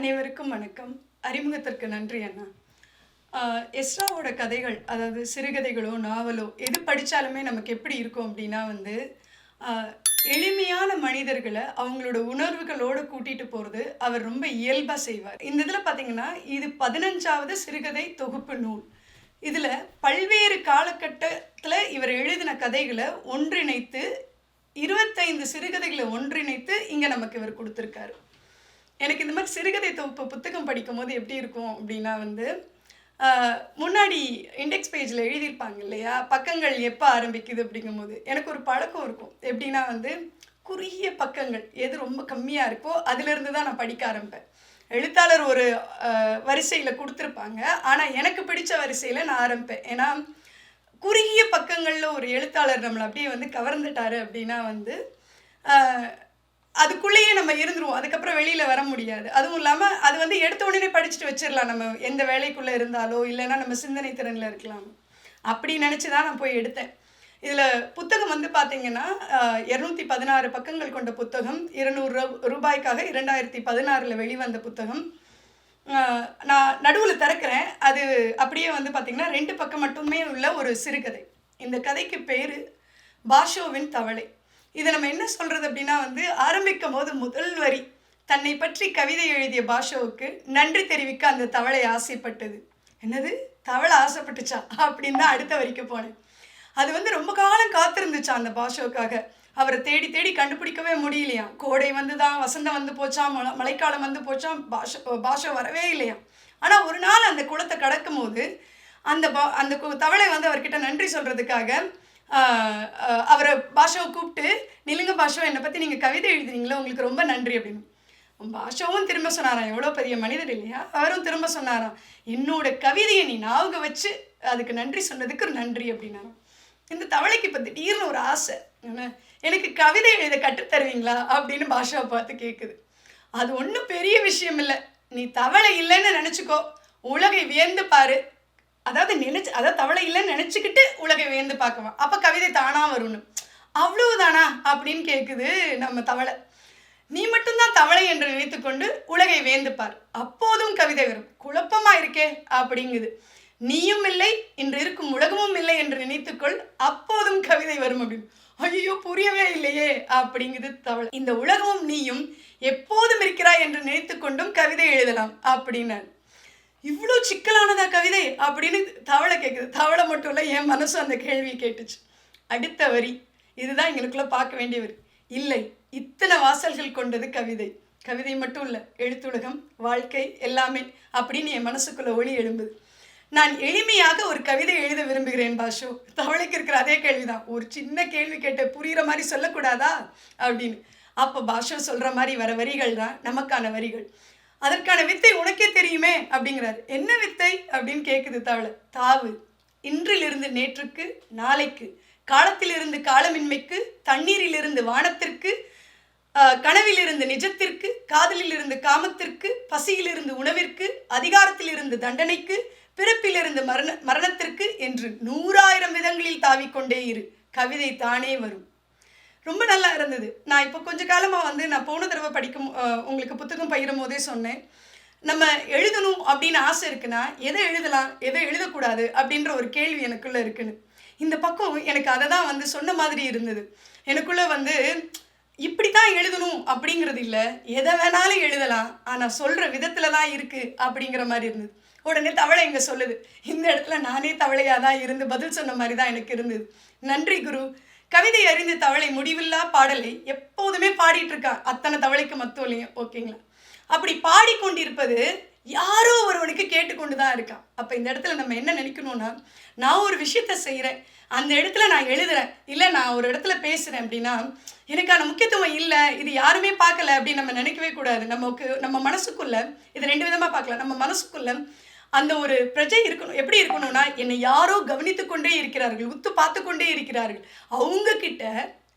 அனைவருக்கும் வணக்கம். அறிமுகத்திற்கு நன்றி அண்ணா. எஸ்ராவோட கதைகள், அதாவது சிறுகதைகளோ, நாவலோ எது படித்தாலுமே நமக்கு எப்படி இருக்கும் அப்படின்னா அ எளிமையான மனிதர்கள அவங்களோட உணர்வுகளோட கூட்டிட்டு போறது அவர் ரொம்ப இயல்பா செய்வார். இந்த இதில பார்த்தீங்கன்னா, இது 15வது சிறுகதை தொகுப்பு நூல். இதில பல்வேறு காலகட்டத்தில இவர் எழுதின கதைகள ஒன்றிணைத்து 25 சிறுகதைகள ஒன்றிணைத்து இங்க நமக்கு இவர் குடுத்திருக்காரு. எனக்கு இந்த மாதிரி சிறுகதை தொகுப்பு புத்தகம் படிக்கும்போது எப்படி இருக்கும் அப்படின்னா முன்னாடி இண்டெக்ஸ் பேஜில் எழுதியிருப்பாங்க இல்லையா, பக்கங்கள் எப்போ ஆரம்பிக்குது அப்படிங்கும்போது எனக்கு ஒரு பழக்கம் இருக்கும். எப்படின்னா குறுகிய பக்கங்கள் எது ரொம்ப கம்மியாக இருக்கோ அதிலிருந்து தான் நான் படிக்க ஆரம்பிப்பேன். எழுத்தாளர் ஒரு வரிசையில் கொடுத்துருப்பாங்க, ஆனால் எனக்கு பிடிச்ச வரிசையில் நான் ஆரம்பிப்பேன். ஏன்னா குறுகிய பக்கங்களில் ஒரு எழுத்தாளர் நம்மளை அப்படியே கவர்ந்துட்டாரு அப்படின்னா அதுக்குள்ளேயே நம்ம இருந்துருவோம். அதுக்கப்புறம் வெளியில் வர முடியாது. அதுவும் இல்லாமல் அது எடுத்த உடனே படிச்சுட்டு வச்சிடலாம், நம்ம எந்த வேலைக்குள்ளே இருந்தாலோ இல்லைன்னா நம்ம சிந்தனை திறனில் இருக்கலாம். அப்படி நினச்சி தான் நான் போய் எடுத்தேன். இதில் புத்தகம் பார்த்தீங்கன்னா 216 பக்கங்கள் கொண்ட புத்தகம். 200 ரூபாய்க்காக 2016 வெளிவந்த புத்தகம். நான் நடுவில் திறக்கிறேன். அது அப்படியே பார்த்தீங்கன்னா 2 பக்கம் மட்டுமே உள்ள ஒரு சிறுகதை. இந்த கதைக்கு பேர் பாஷோவின் தவளை. இதை நம்ம என்ன சொல்கிறது அப்படின்னா ஆரம்பிக்கும் போது முதல் வரி, தன்னை பற்றி கவிதை எழுதிய பாஷோவுக்கு நன்றி தெரிவிக்க அந்த தவளை ஆசைப்பட்டது. என்னது, தவளை ஆசைப்பட்டுச்சா அப்படின்னு தான் அடுத்த வரிக்கு போனேன். அது ரொம்ப காலம் காத்திருந்துச்சா அந்த பாஷோவுக்காக. அவரை தேடி தேடி கண்டுபிடிக்கவே முடியலையா. கோடை தான், வசந்தம் போச்சாம், மழைக்காலம் போச்சாம், பாஷோ வரவே இல்லையா. ஆனால் ஒரு நாள் அந்த குளத்தை கடக்கும் போது அந்த தவளை அவர்கிட்ட நன்றி சொல்கிறதுக்காக அவரை பாஷாவை கூப்பிட்டு, நிலுங்க பாஷா, என்னை பற்றி நீங்கள் கவிதை எழுதுனீங்களோ, உங்களுக்கு ரொம்ப நன்றி அப்படின்னு. பாஷாவும் திரும்ப சொன்னாராம், எவ்வளோ பெரிய மனிதர் இல்லையா. அவரும் திரும்ப சொன்னாராம், என்னோட கவிதையை நீ ஞாபகம் வச்சு அதுக்கு நன்றி சொன்னதுக்கு நன்றி அப்படின்னாராம். இந்த தவளைக்கு இப்போ திடீர்னு ஒரு ஆசை, எனக்கு கவிதை எழுத கற்றுத்தருவீங்களா அப்படின்னு பாஷாவை பார்த்து கேட்குது. அது ஒன்றும் பெரிய விஷயம் இல்லை, நீ தவளை இல்லைன்னு நினச்சிக்கோ, உலகை வியந்து பாரு. அதாவது தவளை இல்லைன்னு நினச்சிக்கிட்டு உலகை வியந்து பார்க்குவான், அப்போ கவிதை தானாக வரும்னு. அவ்வளவுதானா அப்படின்னு கேட்குது நம்ம தவளை. நீ மட்டும்தான் தவளை என்று நினைத்துக்கொண்டு உலகை வியந்துப்பார், அப்போதும் கவிதை வரும். குழப்பமா இருக்கே அப்படிங்குது. நீயும் இல்லை, இன்று இருக்கும் உலகமும் இல்லை என்று நினைத்துக்கொள், அப்போதும் கவிதை வரும் அப்படின்னு. ஐயோ, புரியவே இல்லையே அப்படிங்குது தவளை. இந்த உலகமும் நீயும் எப்போதும் இருக்கிறாய் என்று நினைத்து கொண்டும் கவிதை எழுதலாம் அப்படின்னாரு. இவ்வளோ சிக்கலானதா கவிதை அப்படின்னு தவளை கேட்குது. தவளை மட்டும் இல்லை, என் மனசு அந்த கேள்வி கேட்டுச்சு. அடுத்த வரி, இதுதான் எங்களுக்குள்ள பார்க்க வேண்டிய வரி. இல்லை, இத்தனை வாசல்கள் கொண்டது கவிதை. கவிதை மட்டும் இல்லை, எழுத்துலகம், வாழ்க்கை எல்லாமே அப்படின்னு என் மனசுக்குள்ள ஒளி எழும்புது. நான் எளிமையாக ஒரு கவிதை எழுத விரும்புகிறேன் பாஷோ. தவளைக்கு இருக்கிற அதே கேள்விதான், ஒரு சின்ன கேள்வி கேட்ட புரிகிற மாதிரி சொல்லக்கூடாதா அப்படின்னு. அப்போ பாஷோ சொல்கிற மாதிரி வர வரிகள் தான் நமக்கான வரிகள். அதற்கான வித்தை உனக்கே தெரியுமே அப்படிங்கிறாரு. என்ன வித்தை அப்படின்னு கேட்குது தவளை. தாவு, இன்றிலிருந்து நேற்றுக்கு, நாளைக்கு, காலத்திலிருந்து காலமின்மைக்கு, தண்ணீரிலிருந்து வானத்திற்கு, கனவிலிருந்து நிஜத்திற்கு, காதலிலிருந்து காமத்திற்கு, பசியிலிருந்து உணவிற்கு, அதிகாரத்திலிருந்து தண்டனைக்கு, பிறப்பிலிருந்து மரணத்திற்கு என்று 100,000 விதங்களில் தாவிக்கொண்டே இரு, கவிதை தானே வரும். ரொம்ப நல்லா இருந்தது. நான் இப்போ கொஞ்ச காலமாக நான் போன தடவை உங்களுக்கு புத்தகம் பகிரும் போதே சொன்னேன், நம்ம எழுதணும் அப்படின்னு ஆசை இருக்குன்னா எதை எழுதலாம், எதை எழுதக்கூடாது அப்படின்ற ஒரு கேள்வி எனக்குள்ளே இருக்குன்னு. இந்த பக்கம் எனக்கு அதை தான் சொன்ன மாதிரி இருந்தது. எனக்குள்ளே இப்படி தான் எழுதணும் அப்படிங்கிறது இல்லை, எதை வேணாலும் எழுதலாம், ஆனால் சொல்கிற விதத்தில் தான் இருக்குது அப்படிங்கிற மாதிரி இருந்தது. உடனே தவளை இங்கே சொல்லுது, இந்த இடத்துல நானே தவளையாக தான் இருந்து பதில் சொன்ன மாதிரி தான் எனக்கு இருந்தது. நன்றி குரு. கவிதை அறிந்த தவளை முடிவில்லா பாடலை எப்போதுமே பாடிட்டு இருக்கா, அத்தனை தவளைக்கு மத்தோலையும். ஓகேங்களா, அப்படி பாடிக்கொண்டிருப்பது யாரோ ஒருவனுக்கு கேட்டுக்கொண்டு தான் இருக்கான். அப்போ இந்த இடத்துல நம்ம என்ன நினைக்கணும்னா, நான் ஒரு விஷயத்த செய்கிறேன், அந்த இடத்துல நான் எழுதுறேன், இல்லை நான் ஒரு இடத்துல பேசுகிறேன் அப்படின்னா எனக்கான முக்கியத்துவம் இல்லை, இது யாருமே பார்க்கல அப்படின்னு நம்ம நினைக்கவே கூடாது. நம்ம மனசுக்குள்ள இது 2 விதமாக பார்க்கலாம். நம்ம மனசுக்குள்ள அந்த ஒரு பிரஜை இருக்கணும். எப்படி இருக்கணும்னா, என்னை யாரோ கவனித்து கொண்டே இருக்கிறார்கள், உத்து பார்த்து கொண்டே இருக்கிறார்கள், அவங்க கிட்ட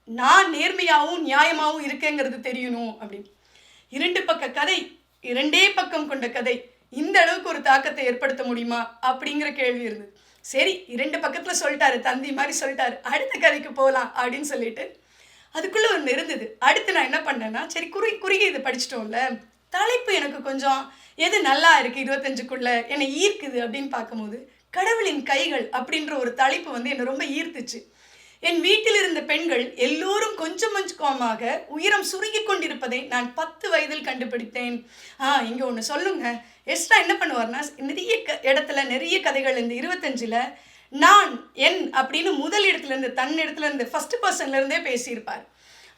நான் நேர்மையாகவும் நியாயமாகவும் இருக்கேங்கிறது தெரியணும் அப்படின்னு. 2 பக்க கதை, 2 பக்கம் கொண்ட கதை இந்த அளவுக்கு ஒரு தாக்கத்தை ஏற்படுத்த முடியுமா அப்படிங்கிற கேள்வி இருந்தது. சரி, 2 பக்கத்தில் சொல்லிட்டாரு, தந்தி மாதிரி சொல்லிட்டாரு, அடுத்த கதைக்கு போகலாம் அப்படின்னு சொல்லிட்டு அதுக்குள்ளே ஒன்று இருந்தது. அடுத்து நான் என்ன பண்ணேன்னா, சரி குறுகி இதை படிச்சிட்டோம்ல, தலைப்பு எனக்கு கொஞ்சம் எது நல்லா இருக்குது 25க்குள்ள என்னை ஈர்க்குது அப்படின்னு பார்க்கும்போது கடவுளின் கைகள் அப்படின்ற ஒரு தலைப்பு வந்து என்னை ரொம்ப ஈர்த்துச்சு. என் வீட்டில் இருந்த பெண்கள் எல்லோரும் கொஞ்சம் கொஞ்சமாக உயரம் சுருங்கி கொண்டிருப்பதை நான் 10 வயதில் கண்டுபிடித்தேன். இங்கே ஒன்று சொல்லுங்க. எஸ்ட்ரா என்ன பண்ணுவார்னா, நிறைய இடத்துல நிறைய கதைகள் இந்த 25ல் நான் என் அப்படின்னு முதல் இடத்துலேருந்து தன் இடத்துலேருந்து ஃபஸ்ட் பர்சன்லேருந்தே பேசியிருப்பார்.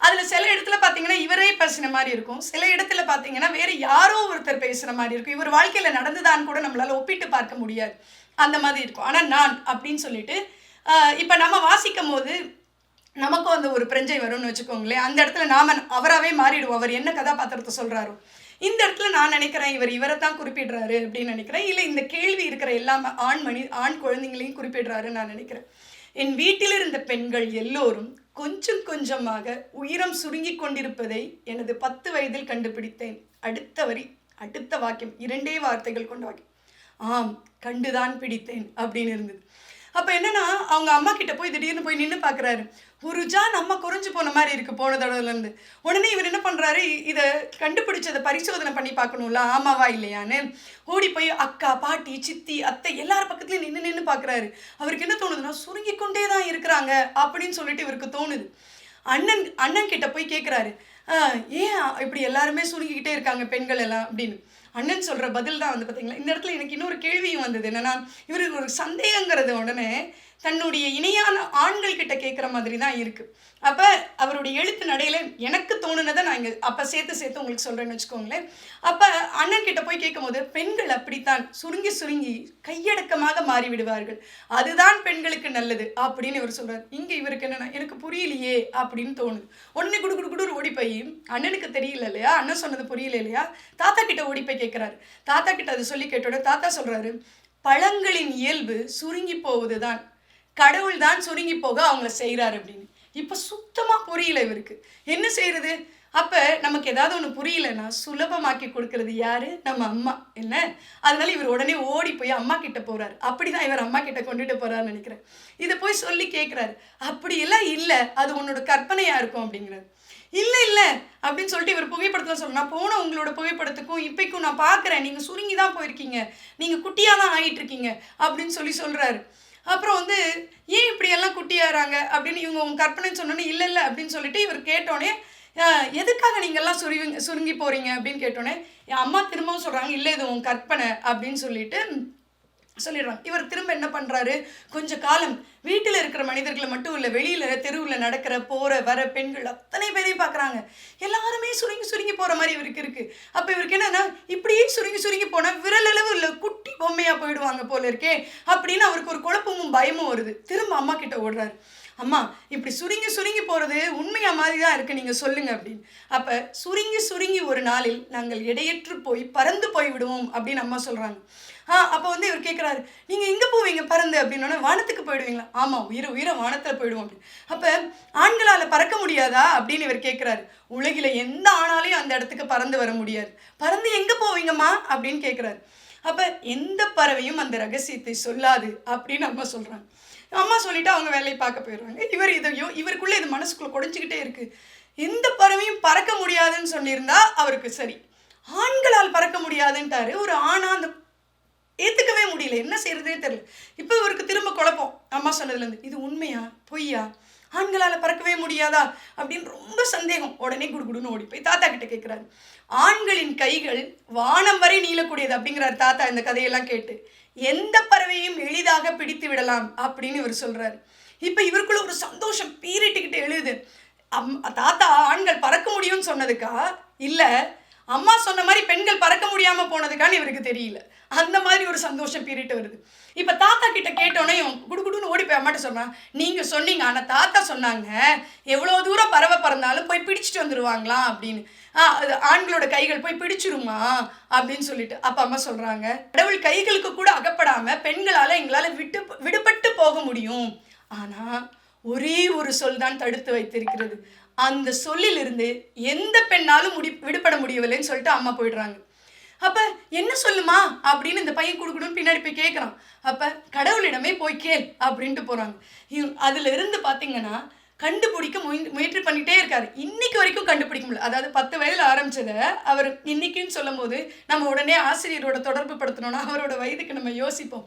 அதில் சில இடத்துல பார்த்தீங்கன்னா இவரே பேசின மாதிரி இருக்கும், சில இடத்துல பார்த்தீங்கன்னா வேறு யாரோ ஒருத்தர் பேசுகிற மாதிரி இருக்கும். இவர் வாழ்க்கையில் நடந்துதான்னு கூட நம்மளால் ஒப்பிட்டு பார்க்க முடியாது, அந்த மாதிரி இருக்கும். ஆனால் நான் அப்படின்னு சொல்லிட்டு இப்போ நம்ம வாசிக்கும் போது நமக்கும் அந்த ஒரு பிரஞ்சை வரும்னு வச்சுக்கோங்களேன். அந்த இடத்துல நாம் அவராகவே மாறிடுவோம். அவர் என்ன கதாபாத்திரத்தை சொல்கிறாரோ இந்த இடத்துல நான் நினைக்கிறேன் இவரை தான் குறிப்பிடுறாரு அப்படின்னு நினைக்கிறேன். இல்லை இந்த கேள்வி இருக்கிற எல்லா ஆண் குழந்தைங்களையும் குறிப்பிடுறாருன்னு நான் நினைக்கிறேன். என் வீட்டில் இருந்த பெண்கள் எல்லோரும் கொஞ்சம் கொஞ்சமாக உயரம் சுருங்கி கொண்டிருப்பதை எனது 10 வயதில் கண்டுபிடித்தேன். அடுத்த வாக்கியம் 2 வார்த்தைகள் கொண்ட வாக்கியம். ஆம், கண்டுதான் பிடித்தேன் அப்படின்னு இருந்தது. அப்போ என்னன்னா, அவங்க அம்மா கிட்ட போய் திடீர்னு போய் நின்று பார்க்குறாரு. ஒரு ஜான் அம்மா குறைஞ்சு போன மாதிரி இருக்குது போன தடவைலேருந்து. உடனே இவர் என்ன பண்ணுறாரு, இதை கண்டுபிடிச்சதை பரிசோதனை பண்ணி பார்க்கணும்ல, ஆமாவா இல்லையான்னு ஓடி போய் அக்கா, பாட்டி, சித்தி, அத்தை எல்லார் பக்கத்துலையும் நின்று பார்க்குறாரு. அவருக்கு என்ன தோணுதுன்னா, சுருங்கி கொண்டே தான் இருக்கிறாங்க அப்படின்னு சொல்லிட்டு இவருக்கு தோணுது. அண்ணன் கிட்ட போய் கேட்குறாரு, ஏன் இப்படி எல்லாருமே சுருங்கிக்கிட்டே இருக்காங்க பெண்கள் எல்லாம் அப்படின்னு. அண்ணன் சொல்கிற பதில் தான் வந்து பார்த்தீங்களா, இந்த இடத்துல எனக்கு இன்னொரு கேள்வியும் வந்தது. என்னென்னா, இவருக்கு ஒரு சந்தேகங்கிறது உடனே தன்னுடைய இணையான ஆண்கள் கிட்ட கேட்குற மாதிரி தான் இருக்குது. அப்போ அவருடைய எழுத்து நடையில் எனக்கு தோணுனதை நான் இங்கே அப்போ சேர்த்து உங்களுக்கு சொல்கிறேன்னு வச்சுக்கோங்களேன். அப்போ அண்ணன் கிட்ட போய் கேட்கும்போது, பெண்கள் அப்படித்தான் சுருங்கி கையடக்கமாக மாறிவிடுவார்கள், அதுதான் பெண்களுக்கு நல்லது அப்படின்னு இவர் சொல்கிறார். இங்கே இவருக்கு என்னென்னா, எனக்கு புரியலையே அப்படின்னு தோணுது. உடனே குடு ஓடி போய், அண்ணனுக்கு தெரியல இல்லையா, அண்ணன் சொன்னது புரியல இல்லையா, தாத்தா கிட்ட ஓடி போய் கேட்குறாரு. தாத்தா கிட்ட அதை சொல்லி கேட்டோட தாத்தா சொல்கிறாரு, பழங்களின் இயல்பு சுருங்கி போவது தான், கடவுள் தான் சுருங்கி போக அவங்கள செய்கிறாரு அப்படின்னு. இப்போ சுத்தமாக புரியல இவருக்கு, என்ன செய்கிறது? அப்போ நமக்கு ஏதாவது ஒன்று புரியலன்னா சுலபமாக்கி கொடுக்கறது யாரு? நம்ம அம்மா என்ன. அதனால இவர் உடனே ஓடி போய் அம்மா கிட்ட போகிறாரு. அப்படி தான் இவர் அம்மா கிட்ட கொண்டுட்டு போகிறாருன்னு நினைக்கிறேன். இதை போய் சொல்லி கேட்குறாரு. அப்படியெல்லாம் இல்லை, அது உன்னோட கற்பனையாக இருக்கும் அப்படிங்கிறாரு. இல்லை அப்படின்னு சொல்லிட்டு இவர் புகைப்படத்தில் சொல்ல, நான் போன உங்களோட புகைப்படத்துக்கும் இப்பைக்கும் நான் பார்க்குறேன், நீங்கள் சுருங்கி தான் போயிருக்கீங்க, நீங்கள் குட்டியாக தான் ஆகிட்டுருக்கீங்க அப்படின்னு சொல்கிறாரு. அப்புறம் வந்து ஏன் இப்படியெல்லாம் குட்டியாகிறாங்க அப்படின்னு இவங்க உங்க கற்பனைன்னு சொன்னோன்னே இல்லை அப்படின்னு சொல்லிட்டு இவர் கேட்டோடனே, எதுக்காக நீங்கள்லாம் சுருங்கி போகிறீங்க அப்படின்னு கேட்டோன்னே என் அம்மா திரும்பவும் சொல்கிறாங்க, இல்லை இது உன் கற்பனை அப்படின்னு சொல்லிட்டு சொல்லிடுறாங்க. இவர் திரும்ப என்ன பண்ணுறாரு, கொஞ்ச காலம் வீட்டில் இருக்கிற மனிதர்களை மட்டும் இல்லை, வெளியில் தெருவில் நடக்கிற போகிற வர பெண்கள் அத்தனை பேரையும் பார்க்குறாங்க. எல்லாருமே சுருங்கி போகிற மாதிரி இவருக்கு இருக்குது. அப்போ இவருக்கு என்னன்னா, இப்படியே சுருங்கி போனால் விரலளவு இல்லை குட்டி பொம்மையாக போயிடுவாங்க போல இருக்கே அப்படின்னு அவருக்கு ஒரு குழப்பமும் பயமும் வருது. திரும்ப அம்மா கிட்ட ஓடுறாரு. அம்மா, இப்படி சுருங்கி போகிறது உண்மையாக மாதிரி தான் இருக்குது, நீங்கள் சொல்லுங்கள் அப்படின்னு. அப்போ சுருங்கி ஒரு நாளில் நாங்கள் எடையற்று போய் பறந்து போய்விடுவோம் அப்படின்னு அம்மா சொல்கிறாங்க. அப்போ வந்து இவர் கேட்குறாரு, நீங்கள் எங்கே போவீங்க பறந்து அப்படின்னோடனே, வானத்துக்கு போயிடுவீங்களா? ஆமாம், உயிரை வானத்தில் போயிடுவோம் அப்படின்னு. அப்போ ஆண்களால் பறக்க முடியாதா அப்படின்னு இவர் கேட்குறாரு. உலகில் எந்த ஆணாலையும் அந்த இடத்துக்கு பறந்து வர முடியாது, பறந்து எங்கே போவீங்கம்மா அப்படின்னு கேட்குறாரு. அப்போ எந்த பறவையும் அந்த ரகசியத்தை சொல்லாது அப்படின்னு அம்மா சொல்கிறாங்க. அம்மா சொல்லிவிட்டு அவங்க வேலையை பார்க்க போயிடுறாங்க. இவருக்குள்ளே இது மனசுக்குள்ளே குடைஞ்சிக்கிட்டே இருக்குது. எந்த பறவையும் பறக்க முடியாதுன்னு சொல்லியிருந்தா அவருக்கு சரி, ஆண்களால் பறக்க முடியாதுன்ட்டாரு. ஒரு ஆணா அந்த ஏற்றுக்கவே முடியல, என்ன செய்யறதே தெரியல. இப்போ இவருக்கு திரும்ப குழப்பம். அம்மா சொன்னதுலேருந்து இது உண்மையா பொய்யா, ஆண்களால் பறக்கவே முடியாதா அப்படின்னு ரொம்ப சந்தேகம். உடனே குடுகுடுன்னு ஓடி போய் தாத்தா கிட்ட கேட்குறாரு. ஆண்களின் கைகள் வானம் வரை நீளக்கூடியது அப்படிங்கிறார் தாத்தா. இந்த கதையெல்லாம் கேட்டு எந்த பறவையும் எளிதாக பிடித்து விடலாம் அப்படின்னு இவர் சொல்கிறார். இப்போ இவருக்குள்ள ஒரு சந்தோஷம் பீரிட்டுக்கிட்டு எழுது. தாத்தா ஆண்கள் பறக்க முடியும்னு சொன்னதுக்கா, இல்லை அம்மா சொன்ன மாதிரி பெண்கள் பறக்க முடியாமல் போனதுக்கான்னு இவருக்கு தெரியல. அந்த மாதிரி ஒரு சந்தோஷம் பீரிட்டு வருது. இப்போ தாத்தா கிட்ட கேட்டோன்னே குடுகுடுன்னு ஓடி போய் அம்மாட்ட சொன்னான், நீங்கள் சொன்னீங்க ஆனால் தாத்தா சொன்னாங்க எவ்வளோ தூரம் பறவை பறந்தாலும் போய் பிடிச்சிட்டு வந்துடுவாங்களாம் அப்படின்னு. அது ஆண்களோட கைகள் போய் பிடிச்சிருமா அப்படின்னு சொல்லிட்டு. அப்போ அம்மா சொல்கிறாங்க, கடவுள் கைகளுக்கு கூட அகப்படாமல் பெண்களால் எங்களால் விடுபட்டு போக முடியும், ஆனால் ஒரே ஒரு சொல் தான் தடுத்து வைத்திருக்கிறது, அந்த சொல்லிலிருந்து எந்த பெண்ணாலும் விடுபட முடியவில்லைன்னு சொல்லிட்டு அம்மா போயிடுறாங்க. அப்போ என்ன சொல்லுமா அப்படின்னு இந்த பையன் குடுக்கணும்னு பின்னாடி போய் கேட்குறான். அப்போ கடவுளிடமே போய் கேள் அப்படின்ட்டு போகிறாங்க. அதில் இருந்து பார்த்தீங்கன்னா, கண்டுபிடிக்க முயற்சி பண்ணிட்டே இருக்காரு. இன்னைக்கு வரைக்கும் கண்டுபிடிக்க முடியல. அதாவது 10 வயதில் ஆரம்பிச்சதை அவர் இன்னைக்குன்னு சொல்லும் போது நம்ம உடனே ஆசிரியரோட தொடர்பு படுத்தணும்னா அவரோட வயதுக்கு நம்ம யோசிப்போம்.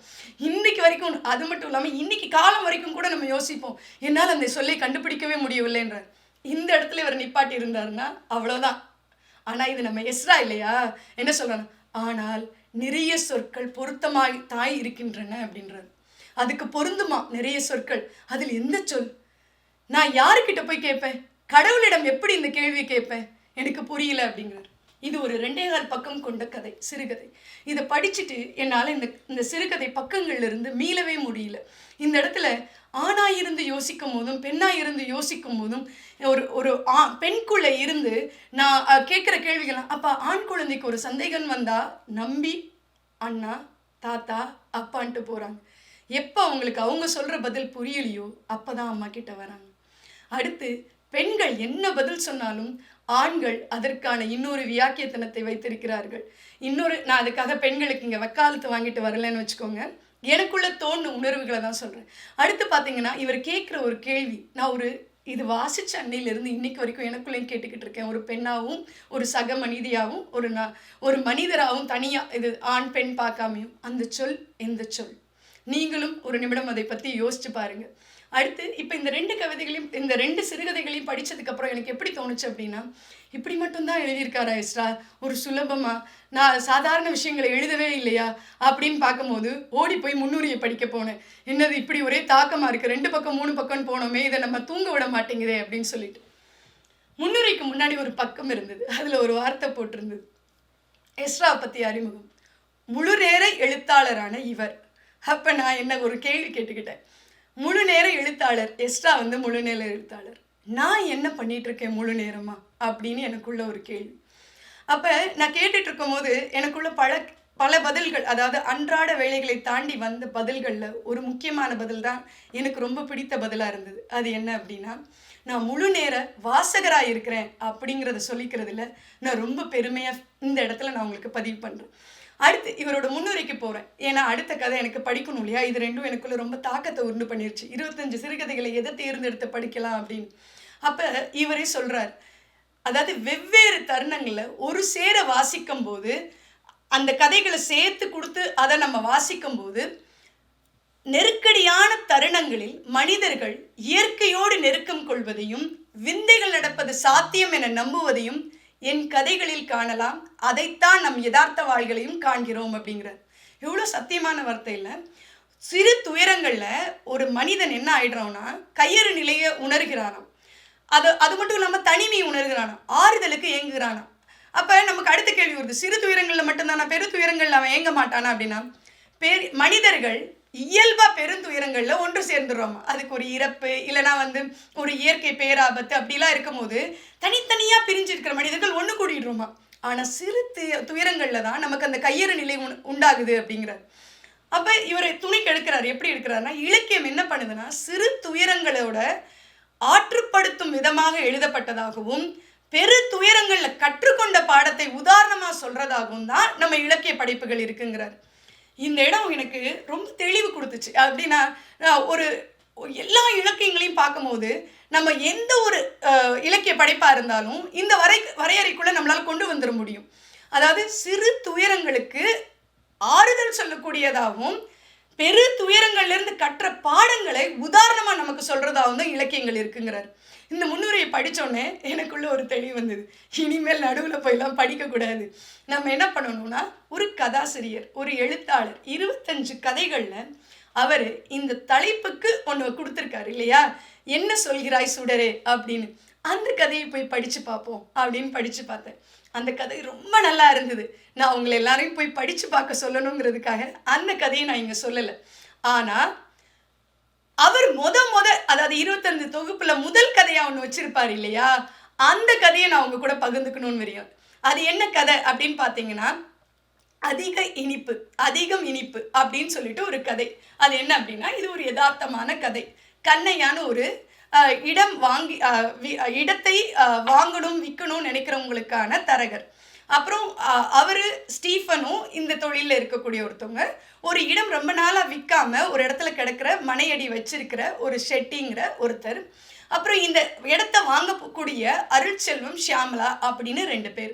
இன்னைக்கு வரைக்கும், அது மட்டும் இல்லாமல் இன்னைக்கு காலம் வரைக்கும் கூட நம்ம யோசிப்போம், என்னால் அந்த சொல்லை கண்டுபிடிக்கவே முடியவில்லைன்றார். இந்த இடத்துல இவர் நிப்பாட்டி இருந்தாருன்னா அவ்வளோதான். ஆனால் இது நம்ம எஸ்ரா இல்லையா, என்ன சொல்லணும், ஆனால் நிறைய சொற்கள் பொருத்தமாய் தாய் இருக்கின்றன அப்படின்றது. அதுக்கு பொருந்துமா நிறைய சொற்கள், அதில் எந்த சொல் நான் யாருக்கிட்ட போய் கேட்பேன், கடவுளிடம் எப்படி இந்த கேள்வி கேட்பேன், எனக்கு புரியல அப்படிங்கிறார். இது ஒரு 2.25 பக்கம் கொண்ட கதை, சிறுகதை. இதை படிச்சுட்டு என்னால் இந்த சிறுகதை பக்கங்கள்லேருந்து மீளவே முடியல. இந்த இடத்துல ஆணாயிருந்து யோசிக்கும் போதும் பெண்ணாயிருந்து யோசிக்கும் போதும் ஒரு பெண்குள்ளே இருந்து நான் கேட்குற கேள்விகள்லாம், அப்போ ஆண் குழந்தைக்கு ஒரு சந்தேகம் வந்தால் நம்பி அண்ணா தாத்தா அப்பான்ட்டு போகிறாங்க. எப்போ அவங்களுக்கு அவங்க சொல்கிற பதில் புரியலையோ அப்போ தான் அம்மா கிட்ட வராங்க. அடுத்து பெண்கள் என்ன பதில் சொன்னாலும் ஆண்கள் அதற்கான இன்னொரு வியாக்கியத்தனத்தை வைத்திருக்கிறார்கள். நான் அதுக்காக பெண்களுக்கு இங்கே வக்காலத்து வாங்கிட்டு வரலன்னு வச்சுக்கோங்க, எனக்குள்ள தோணும் உணர்வுகளை தான் சொல்கிறேன். அடுத்து பார்த்தீங்கன்னா இவர் கேட்குற ஒரு கேள்வி, நான் இது வாசிச்ச அன்னையிலிருந்து இன்னைக்கு வரைக்கும் எனக்குள்ளேயும் கேட்டுக்கிட்டு இருக்கேன். ஒரு பெண்ணாகவும் ஒரு சக மனிதியாகவும் ஒரு மனிதராகவும் தனியாக, இது ஆண் பெண் பார்க்காமையும், அந்த சொல் எந்த சொல்? நீங்களும் ஒரு நிமிடம் அதை பற்றி யோசிச்சு பாருங்கள். அடுத்து இப்போ இந்த 2 கவிதைகளையும் இந்த 2 சிறுகதைகளையும் படித்ததுக்கப்புறம் எனக்கு எப்படி தோணுச்சு அப்படின்னா, இப்படி மட்டும்தான் எழுதியிருக்காரா எஸ்ரா, ஒரு சுலபமாக நான் சாதாரண விஷயங்களை எழுதவே இல்லையா அப்படின்னு பார்க்கும்போது ஓடி போய் முன்னுரையை படிக்க போனேன். என்னது இப்படி ஒரே தாக்கமாக இருக்குது, 2 பக்கம் 3 பக்கம்னு போனோமே, இதை நம்ம தூங்க விட மாட்டேங்குதே அப்படின்னு சொல்லிட்டு. முன்னுரைக்கு முன்னாடி ஒரு பக்கம் இருந்தது, அதில் ஒரு வார்த்தை போட்டிருந்தது, எஸ்ரா பற்றி அறிமுகம், முழு நேர எழுத்தாளரான இவர். அப்போ நான் என்ன ஒரு கேள்வி கேட்டுக்கிட்டேன், முழு நேர எழுத்தாளர் எஸ்ரா முழு நேர எழுத்தாளர், நான் என்ன பண்ணிட்டு இருக்கேன் முழு நேரமா அப்படின்னு எனக்குள்ள ஒரு கேள்வி. அப்போ நான் கேட்டுட்டு இருக்கும் போது எனக்குள்ள பல பதில்கள், அதாவது அன்றாட வேலைகளை தாண்டி வந்த பதில்களில் ஒரு முக்கியமான பதில் தான் எனக்கு ரொம்ப பிடித்த பதிலாக இருந்தது. அது என்ன அப்படின்னா, நான் முழு நேர வாசகராக இருக்கிறேன் அப்படிங்கிறத சொல்லிக்கிறதுல நான் ரொம்ப பெருமையாக இந்த இடத்துல நான் உங்களுக்கு பதிவு பண்ணுறேன். அடுத்து இவரோட முன்னுரைக்கு போகிறேன், ஏன்னா அடுத்த கதை எனக்கு படிக்கணும் இல்லையா. இது 2ம் எனக்குள்ள ரொம்ப தாக்கத்தை உண்டு பண்ணிருச்சு. 25 சிறுகதைகளை எதை தேர்ந்தெடுத்து படிக்கலாம் அப்படின்னு. அப்போ இவரே சொல்கிறார், அதாவது வெவ்வேறு தருணங்களில் ஒரு சேர வாசிக்கும் போது, அந்த கதைகளை சேர்த்து கொடுத்து அதை நம்ம வாசிக்கும் போது, நெருக்கடியான தருணங்களில் மனிதர்கள் இயற்கையோடு நெருக்கம் கொள்வதையும் விந்தைகள் நடப்பது சாத்தியம் என நம்புவதையும் என் கதைகளில் காணலாம். அதைத்தான் நம் யதார்த்த வாழ்களையும் காண்கிறோம் அப்படிங்கிறார். எவ்வளோ சத்தியமான வார்த்தை இல்லை. சிறு துயரங்களில் ஒரு மனிதன் என்ன ஆயிடுறான்னா கையறு நிலையை உணர்கிறானாம். அது மட்டும் இல்லாமல் தனிமையை உணர்கிறானாம், ஆறுதலுக்கு ஏங்குகிறானாம். அப்போ நமக்கு அடுத்த கேள்வி வருது, சிறு துயரங்களில் மட்டும்தானா, பெரு துயரங்களில் அவன் ஏங்க மாட்டானா அப்படின்னா, மனிதர்கள் இயல்பாக பெருந்துயரங்களில் ஒன்று சேர்ந்துடுறோமா. அதுக்கு ஒரு இறப்பு இல்லைனா ஒரு இயற்கை பேராபத்து அப்படிலாம் இருக்கும்போது தனித்தனியாக பிரிஞ்சிருக்கிற மனிதர்கள் ஒன்று கூடிடுறோமா. ஆனால் சிறு துயரங்களில் தான் நமக்கு அந்த கையறு நிலை உண்டாகுது அப்படிங்கிறார். அப்போ இவர் துணிக்கு எடுக்கிறார். எப்படி எடுக்கிறாருன்னா, இலக்கியம் என்ன பண்ணுதுன்னா சிறு துயரங்களோட ஆற்றுப்படுத்தும் விதமாக எழுதப்பட்டதாகவும் பெரு துயரங்களில் கற்றுக்கொண்ட பாடத்தை உதாரணமாக சொல்கிறதாகவும் தான் நம்ம இலக்கிய படைப்புகள் இருக்குங்கிறார். இந்த இடம் எனக்கு ரொம்ப தெளிவு கொடுத்துச்சு. அப்படின்னா எல்லா இலக்கியங்களையும் பார்க்கும்போது நம்ம எந்த ஒரு இலக்கிய படைப்பாக இருந்தாலும் இந்த வரையறைக்குள்ளே நம்மளால் கொண்டு வந்துட முடியும். அதாவது சிறு துயரங்களுக்கு ஆறுதல் சொல்லக்கூடியதாகவும் பெரு துயரங்கள்லேருந்து கற்ற பாடங்களை உதாரணமாக நமக்கு சொல்கிறதாகவும் தான் இலக்கியங்கள் இருக்குங்கிறார். இந்த முன்னுரையை படித்தோடனே எனக்குள்ள ஒரு தெளிவு வந்தது, இனிமேல் நடுவில் போயெல்லாம் படிக்கக்கூடாது. நம்ம என்ன பண்ணணும்னா, ஒரு கதாசிரியர், ஒரு எழுத்தாளர் 25 கதைகளில் அவர் இந்த தலைப்புக்கு ஒன்று கொடுத்துருக்காரு இல்லையா, என்ன சொல்கிறாய் சுடரே அப்படின்னு. அந்த கதையை போய் படித்து பார்ப்போம் அப்படின்னு படித்து பார்த்தேன். அந்த கதை ரொம்ப நல்லா இருந்தது. நான் உங்களை எல்லாரையும் போய் படித்து பார்க்க சொல்லணுங்கிறதுக்காக அந்த கதையை நான் இங்கே சொல்லலை. ஆனால் அவர் அதாவது 25 தொகுப்புல முதல் கதையா ஒன்று வச்சிருப்பார் இல்லையா, அந்த கதையை நான் உங்க கூட பகிர்ந்துக்கணும்னு வரையும். அது என்ன கதை அப்படின்னு பார்த்தீங்கன்னா, அதிகம் இனிப்பு அப்படின்னு சொல்லிட்டு ஒரு கதை. அது என்ன அப்படின்னா, இது ஒரு யதார்த்தமான கதை. கண்ணையான ஒரு இடத்தை வாங்கணும் விற்கணும்னு நினைக்கிறவங்களுக்கான தரகர். அப்புறம் அவரு ஸ்டீஃபனும் இந்த தொழிலில் இருக்கக்கூடிய ஒருத்தவங்க ஒரு இடம் ரொம்ப நாளாக விற்காம ஒரு இடத்துல கிடக்கிற மனையடி வச்சிருக்கிற ஒரு ஷெட்டிங்கிற ஒருத்தர். அப்புறம் இந்த இடத்த வாங்கக்கூடிய அருள்செல்வம் ஷியாமலா அப்படின்னு 2 பேர்.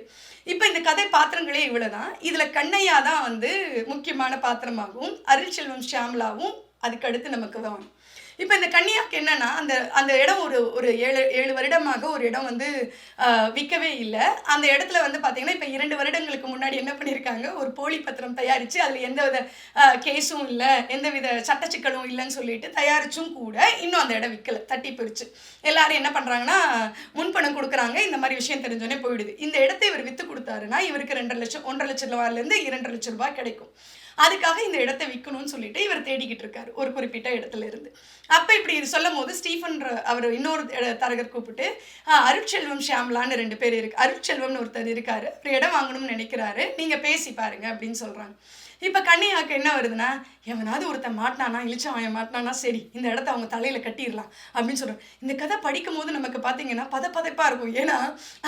இப்போ இந்த கதை பாத்திரங்களே இவ்வளோதான். இதில் கண்ணையா தான் வந்து முக்கியமான பாத்திரமாகவும் அருள்செல்வம் ஷியாமலாவும் அதுக்கு அடுத்து நமக்கு வேணும். இப்போ இந்த கன்னியாவுக்கு என்னன்னா அந்த அந்த இடம் ஒரு 7 வருடமாக ஒரு இடம் வந்து விற்கவே இல்லை. அந்த இடத்துல வந்து பார்த்தீங்கன்னா இப்போ 2 வருடங்களுக்கு முன்னாடி என்ன பண்ணியிருக்காங்க, ஒரு போலி பத்திரம் தயாரித்து அதில் எந்தவித கேஸும் இல்லை, எந்தவித சட்டச்சிக்கலும் இல்லைன்னு சொல்லிட்டு தயாரிச்சும் கூட இன்னும் அந்த இடம் விற்கலை, தட்டி போயிடுச்சு. எல்லாரும் என்ன பண்ணுறாங்கன்னா முன்பணம் கொடுக்குறாங்க, இந்த மாதிரி விஷயம் தெரிஞ்சோடனே போயிடுது. இந்த இடத்தை இவர் விற்று கொடுத்தாருன்னா இவருக்கு 2.5 லட்சம் 1.5 லட்சம் ரூபாயிலேருந்து 2.5 லட்சம் ரூபாய் கிடைக்கும். அதுக்காக இந்த இடத்தை விற்கணும்னு சொல்லிட்டு இவர் தேடிக்கிட்டு இருக்காரு ஒரு குறிப்பிட்ட இடத்துல இருந்து. அப்போ இப்படி இது சொல்லும் போது ஸ்டீஃபன் அவர் இன்னொரு தரகர் கூப்பிட்டு அருட்செல்வம் ஷியாமலான்னு 2 பேர் இருக்கு, அருட்செல்வம்னு ஒருத்தர் இருக்காரு, ஒரு இடம் வாங்கணும்னு நினைக்கிறாரு, நீங்க பேசி பாருங்க அப்படின்னு சொல்றாங்க. இப்போ கன்னியாவுக்கு என்ன வருதுன்னா, எவனாவது ஒருத்தன் மாட்டினானா, இளிச்சவன் மாட்டினானா சரி இந்த இடத்த அவங்க தலையில் கட்டிடலாம் அப்படின்னு சொல்கிறோம். இந்த கதை படிக்கும் போது நமக்கு பார்த்தீங்கன்னா பதப்பதைப்பாக இருக்கும். ஏன்னா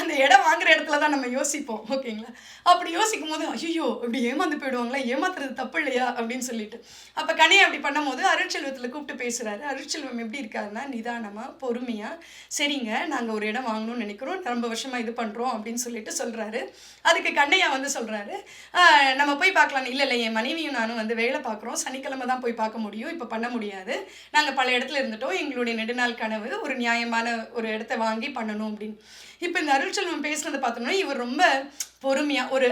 அந்த இடம் வாங்குற இடத்துல தான் நம்ம யோசிப்போம், ஓகேங்களா? அப்படி யோசிக்கும் போது ஐயோ இப்படி ஏமாந்து போயிடுவாங்களா, ஏமாத்துறது தப்பு இல்லையா அப்படின்னு சொல்லிட்டு அப்போ கனியை அப்படி பண்ணும்போது அருட்செல்வத்தில் கூப்பிட்டு பேசுகிறாரு. அருட்செல்வம் எப்படி இருக்காருன்னா நிதானமாக பொறுமையாக, சரிங்க நாங்கள் ஒரு இடம் வாங்கணும்னு நினைக்கிறோம், ரொம்ப வருஷமாக இது பண்ணுறோம் அப்படின்னு சொல்லிட்டு சொல்கிறாரு. அதுக்கு கண்ணையா வந்து சொல்கிறாரு, நம்ம போய் பார்க்கலாம். இல்லை இல்லை, என் மனைவியும் நானும் வந்து வேலை பார்க்குறோம், சனிக்கிழமை தான் போய் பார்க்க முடியும், இப்போ பண்ண முடியாது, நாங்கள் பல இடத்துல இருந்துட்டோம், எங்களுடைய நெடுநாள் கனவு ஒரு நியாயமான ஒரு இடத்த வாங்கி பண்ணணும் அப்படின்னு. இப்போ இந்த அருள்செல்வம் பேசுனதை பார்த்தோம்னா இவர் ரொம்ப பொறுமையாக ஒரு